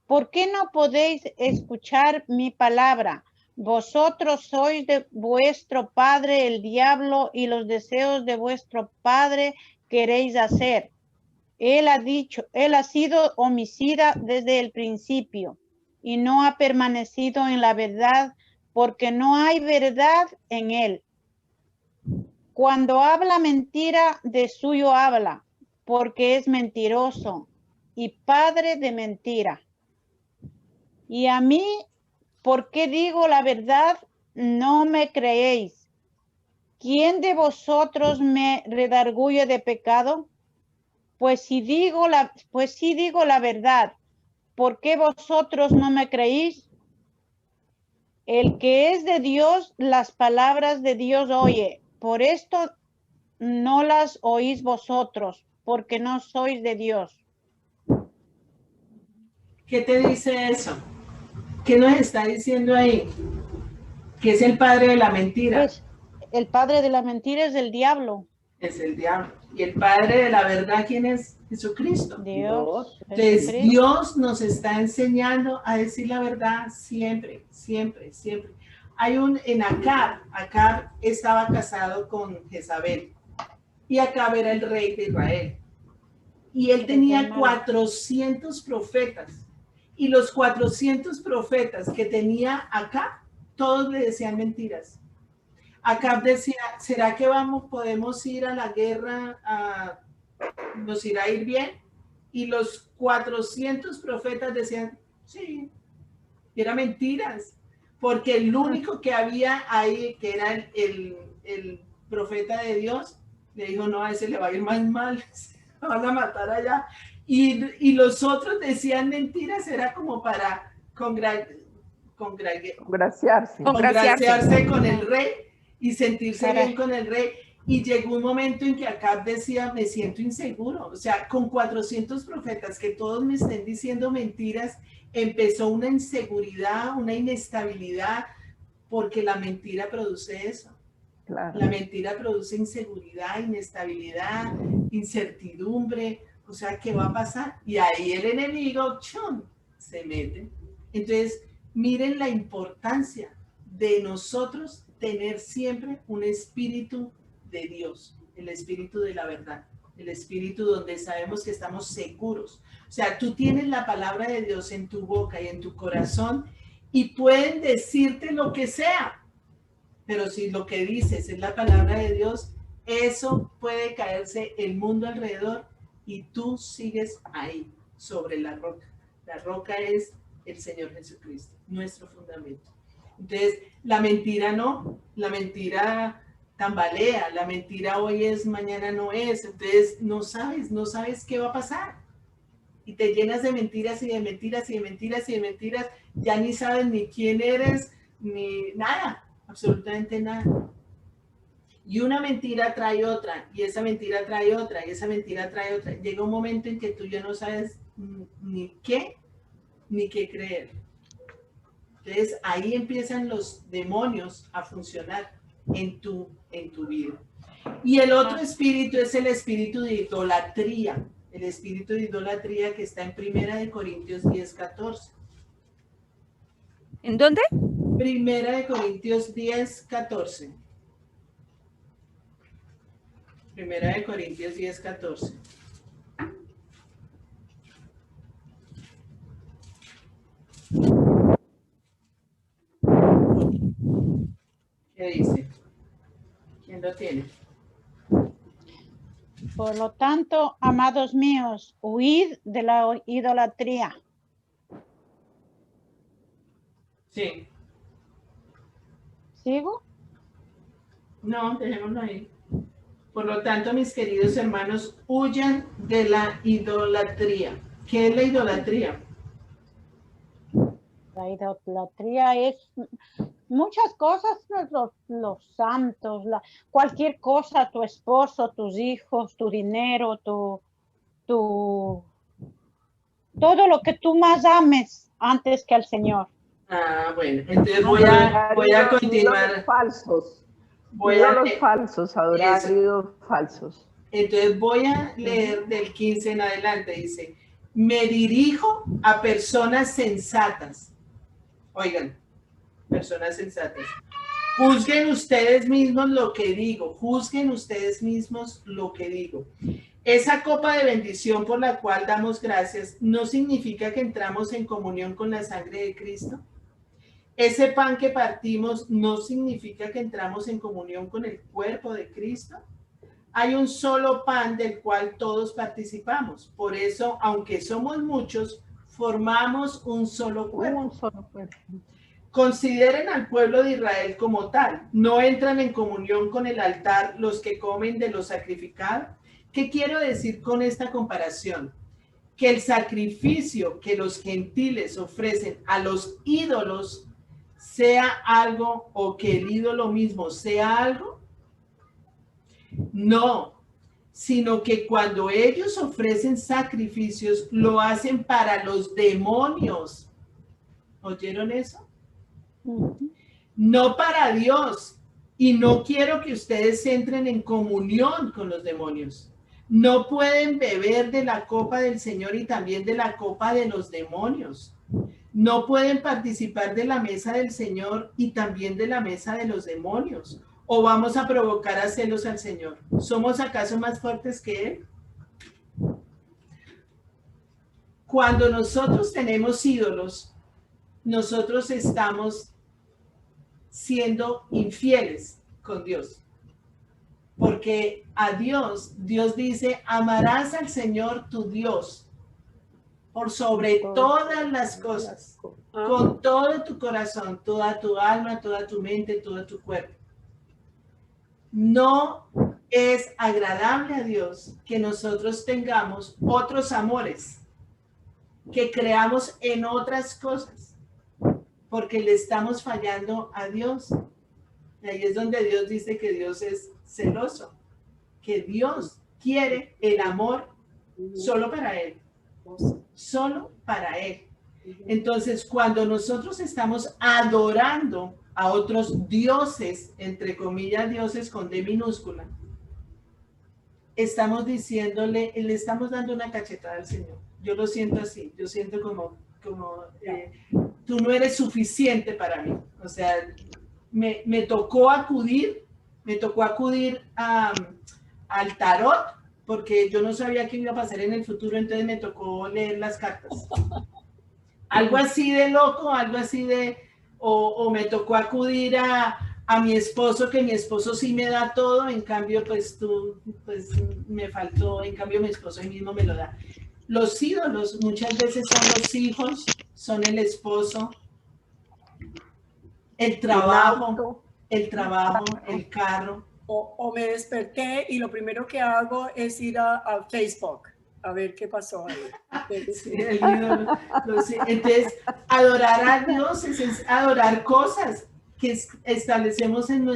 ¿Por qué no podéis escuchar mi palabra? Vosotros sois de vuestro padre el diablo y los deseos de vuestro padre queréis hacer. Él ha sido homicida desde el principio y no ha permanecido en la verdad porque no hay verdad en él. Cuando habla mentira, de suyo habla, porque es mentiroso y padre de mentira. Y a mí, ¿por qué digo la verdad? No me creéis. ¿Quién de vosotros me redarguye de pecado? Pues sí digo la verdad. ¿Por qué vosotros no me creéis? El que es de Dios, las palabras de Dios oye. Por esto no las oís vosotros, porque no sois de Dios. ¿Qué te dice eso? ¿Qué nos está diciendo ahí? Que es el padre de la mentira. Pues, el padre de la mentira es el diablo. Es el diablo. ¿Y el padre de la verdad quién es? Jesucristo. Dios. Entonces, Jesucristo. Dios nos está enseñando a decir la verdad siempre, siempre, siempre. Hay en Acab estaba casado con Jezabel y Acab era el rey de Israel. Y él tenía 400 profetas. Y los 400 profetas que tenía Acab, todos le decían mentiras. Acab decía, ¿será que podemos ir a la guerra? ¿Nos irá a ir bien? Y los 400 profetas decían, sí, y eran mentiras, porque el único que había ahí, que era el profeta de Dios, le dijo, no, a ese le va a ir más mal, se van a matar allá. Y los otros decían mentiras, era como para congraciarse con el rey y sentirse bien con el rey. Y llegó un momento en que Acab decía, me siento inseguro. O sea, con 400 profetas que todos me estén diciendo mentiras, empezó una inseguridad, una inestabilidad, porque la mentira produce eso. Claro. La mentira produce inseguridad, inestabilidad, incertidumbre. O sea, ¿qué va a pasar? Y ahí el enemigo, ¡chum!, se mete. Entonces, miren la importancia de nosotros tener siempre un espíritu de Dios, el espíritu de la verdad, el espíritu donde sabemos que estamos seguros. O sea, tú tienes la palabra de Dios en tu boca y en tu corazón y pueden decirte lo que sea, pero si lo que dices es la palabra de Dios, eso puede caerse el mundo alrededor y tú sigues ahí, sobre la roca. La roca es el Señor Jesucristo, nuestro fundamento. Entonces, la mentira no, la mentira tambalea, la mentira hoy es, mañana no es, entonces no sabes qué va a pasar. Y te llenas de mentiras y de mentiras y de mentiras y de mentiras, ya ni sabes ni quién eres, ni nada, absolutamente nada. Y una mentira trae otra, y esa mentira trae otra, y esa mentira trae otra. Llega un momento en que tú ya no sabes ni qué creer. Entonces ahí empiezan los demonios a funcionar en tu vida. Y el otro espíritu es el espíritu de idolatría. El espíritu de idolatría que está en 1 Corintios 10:14. ¿En dónde? 1 Corintios 10:14. 1 Corintios 10:14. ¿Qué dice? ¿Quién lo tiene? Por lo tanto, amados míos, huid de la idolatría. Sí. ¿Sigo? No, dejémoslo ahí. Por lo tanto, mis queridos hermanos, huyan de la idolatría. ¿Qué es la idolatría? La idolatría es muchas cosas, los santos, cualquier cosa, tu esposo, tus hijos, tu dinero, todo lo que tú más ames antes que al Señor. Ah, bueno, entonces voy a continuar. Falsos. Los falsos, adorar ídolos falsos. Entonces voy a leer del 15 en adelante. Dice, me dirijo a personas sensatas. Oigan, personas sensatas. Juzguen ustedes mismos lo que digo. Juzguen ustedes mismos lo que digo. Esa copa de bendición por la cual damos gracias, ¿no significa que entramos en comunión con la sangre de Cristo? Ese pan que partimos, ¿no significa que entramos en comunión con el cuerpo de Cristo? Hay un solo pan del cual todos participamos. Por eso, aunque somos muchos, formamos un solo cuerpo. Consideren al pueblo de Israel como tal. ¿No entran en comunión con el altar los que comen de lo sacrificado? ¿Qué quiero decir con esta comparación? Que el sacrificio que los gentiles ofrecen a los ídolos sea algo o que el ídolo mismo sea algo? No, sino que cuando ellos ofrecen sacrificios, lo hacen para los demonios. ¿Oyeron eso? No para Dios. Y no quiero que ustedes entren en comunión con los demonios. No pueden beber de la copa del Señor y también de la copa de los demonios. No pueden participar de la mesa del Señor y también de la mesa de los demonios. ¿O vamos a provocar a celos al Señor? ¿Somos acaso más fuertes que Él? Cuando nosotros tenemos ídolos, nosotros estamos siendo infieles con Dios. Porque a Dios dice, amarás al Señor tu Dios por sobre todas las cosas, con todo tu corazón, toda tu alma, toda tu mente, todo tu cuerpo. No es agradable a Dios que nosotros tengamos otros amores, que creamos en otras cosas, porque le estamos fallando a Dios. Y ahí es donde Dios dice que Dios es celoso, que Dios quiere el amor solo para Él, solo para Él. Entonces, cuando nosotros estamos adorando a otros dioses, entre comillas dioses con D minúscula, estamos diciéndole, le estamos dando una cachetada al Señor. Yo lo siento así, yo siento como tú no eres suficiente para mí. O sea, me tocó acudir al tarot, porque yo no sabía qué iba a pasar en el futuro, entonces me tocó leer las cartas. Algo así de loco, algo así de, o me tocó acudir a mi esposo, que mi esposo sí me da todo, en cambio pues me faltó, en cambio mi esposo ahí mismo me lo da. Los ídolos muchas veces son los hijos, son el esposo, el trabajo, el carro. O me desperté y lo primero que hago es ir a Facebook a ver qué pasó ahí. Sí, el ídolo, entonces, adorar a Dios es adorar cosas que establecemos en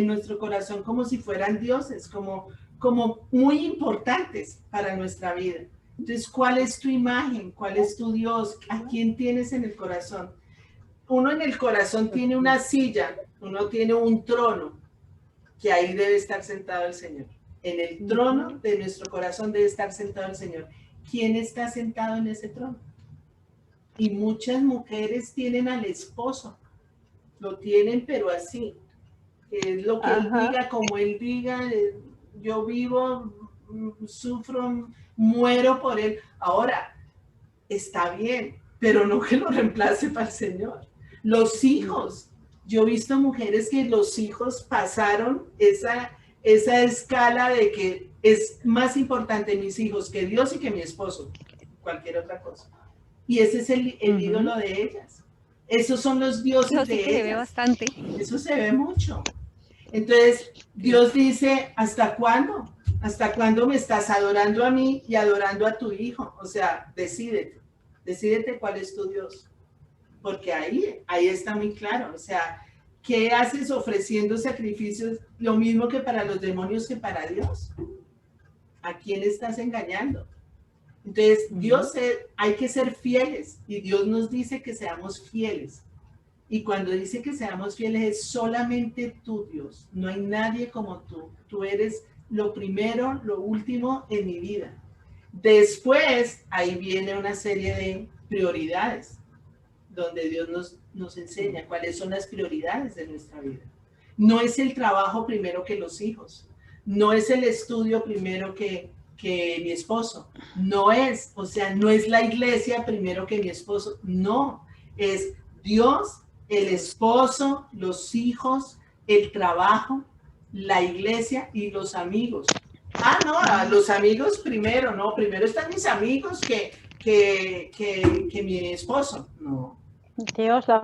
nuestro corazón como si fueran dioses, como muy importantes para nuestra vida. Entonces, ¿cuál es tu imagen? ¿Cuál es tu Dios? ¿A quién tienes en el corazón? Uno en el corazón tiene una silla, uno tiene un trono, que ahí debe estar sentado el Señor. En el trono de nuestro corazón debe estar sentado el Señor. ¿Quién está sentado en ese trono? Y muchas mujeres tienen al esposo, lo tienen pero así, es lo que él diga, como él diga, yo vivo, sufro, muero por él. Ahora, está bien, pero no que lo reemplace para el Señor. Los hijos, yo he visto mujeres que los hijos pasaron esa escala de que es más importante mis hijos que Dios y que mi esposo, cualquier otra cosa. Y ese es el ídolo de ellas. Esos son los dioses de ellas. Se ve bastante. Eso se ve mucho. Entonces, Dios dice, ¿hasta cuándo? ¿Hasta cuándo me estás adorando a mí y adorando a tu hijo? O sea, decídete. Decídete cuál es tu Dios. Porque ahí está muy claro. O sea, ¿qué haces ofreciendo sacrificios? Lo mismo que para los demonios que para Dios. ¿A quién estás engañando? Entonces, hay que ser fieles y Dios nos dice que seamos fieles. Y cuando dice que seamos fieles es solamente tú, Dios. No hay nadie como tú. Tú eres lo primero, lo último en mi vida. Después, ahí viene una serie de prioridades, donde Dios nos enseña cuáles son las prioridades de nuestra vida. No es el trabajo primero que los hijos. No es el estudio primero que mi esposo. No es la iglesia primero que mi esposo. No, es Dios, el esposo, los hijos, el trabajo, la iglesia y los amigos. No, los amigos primero, no, primero están mis amigos que mi esposo. No. Dios, la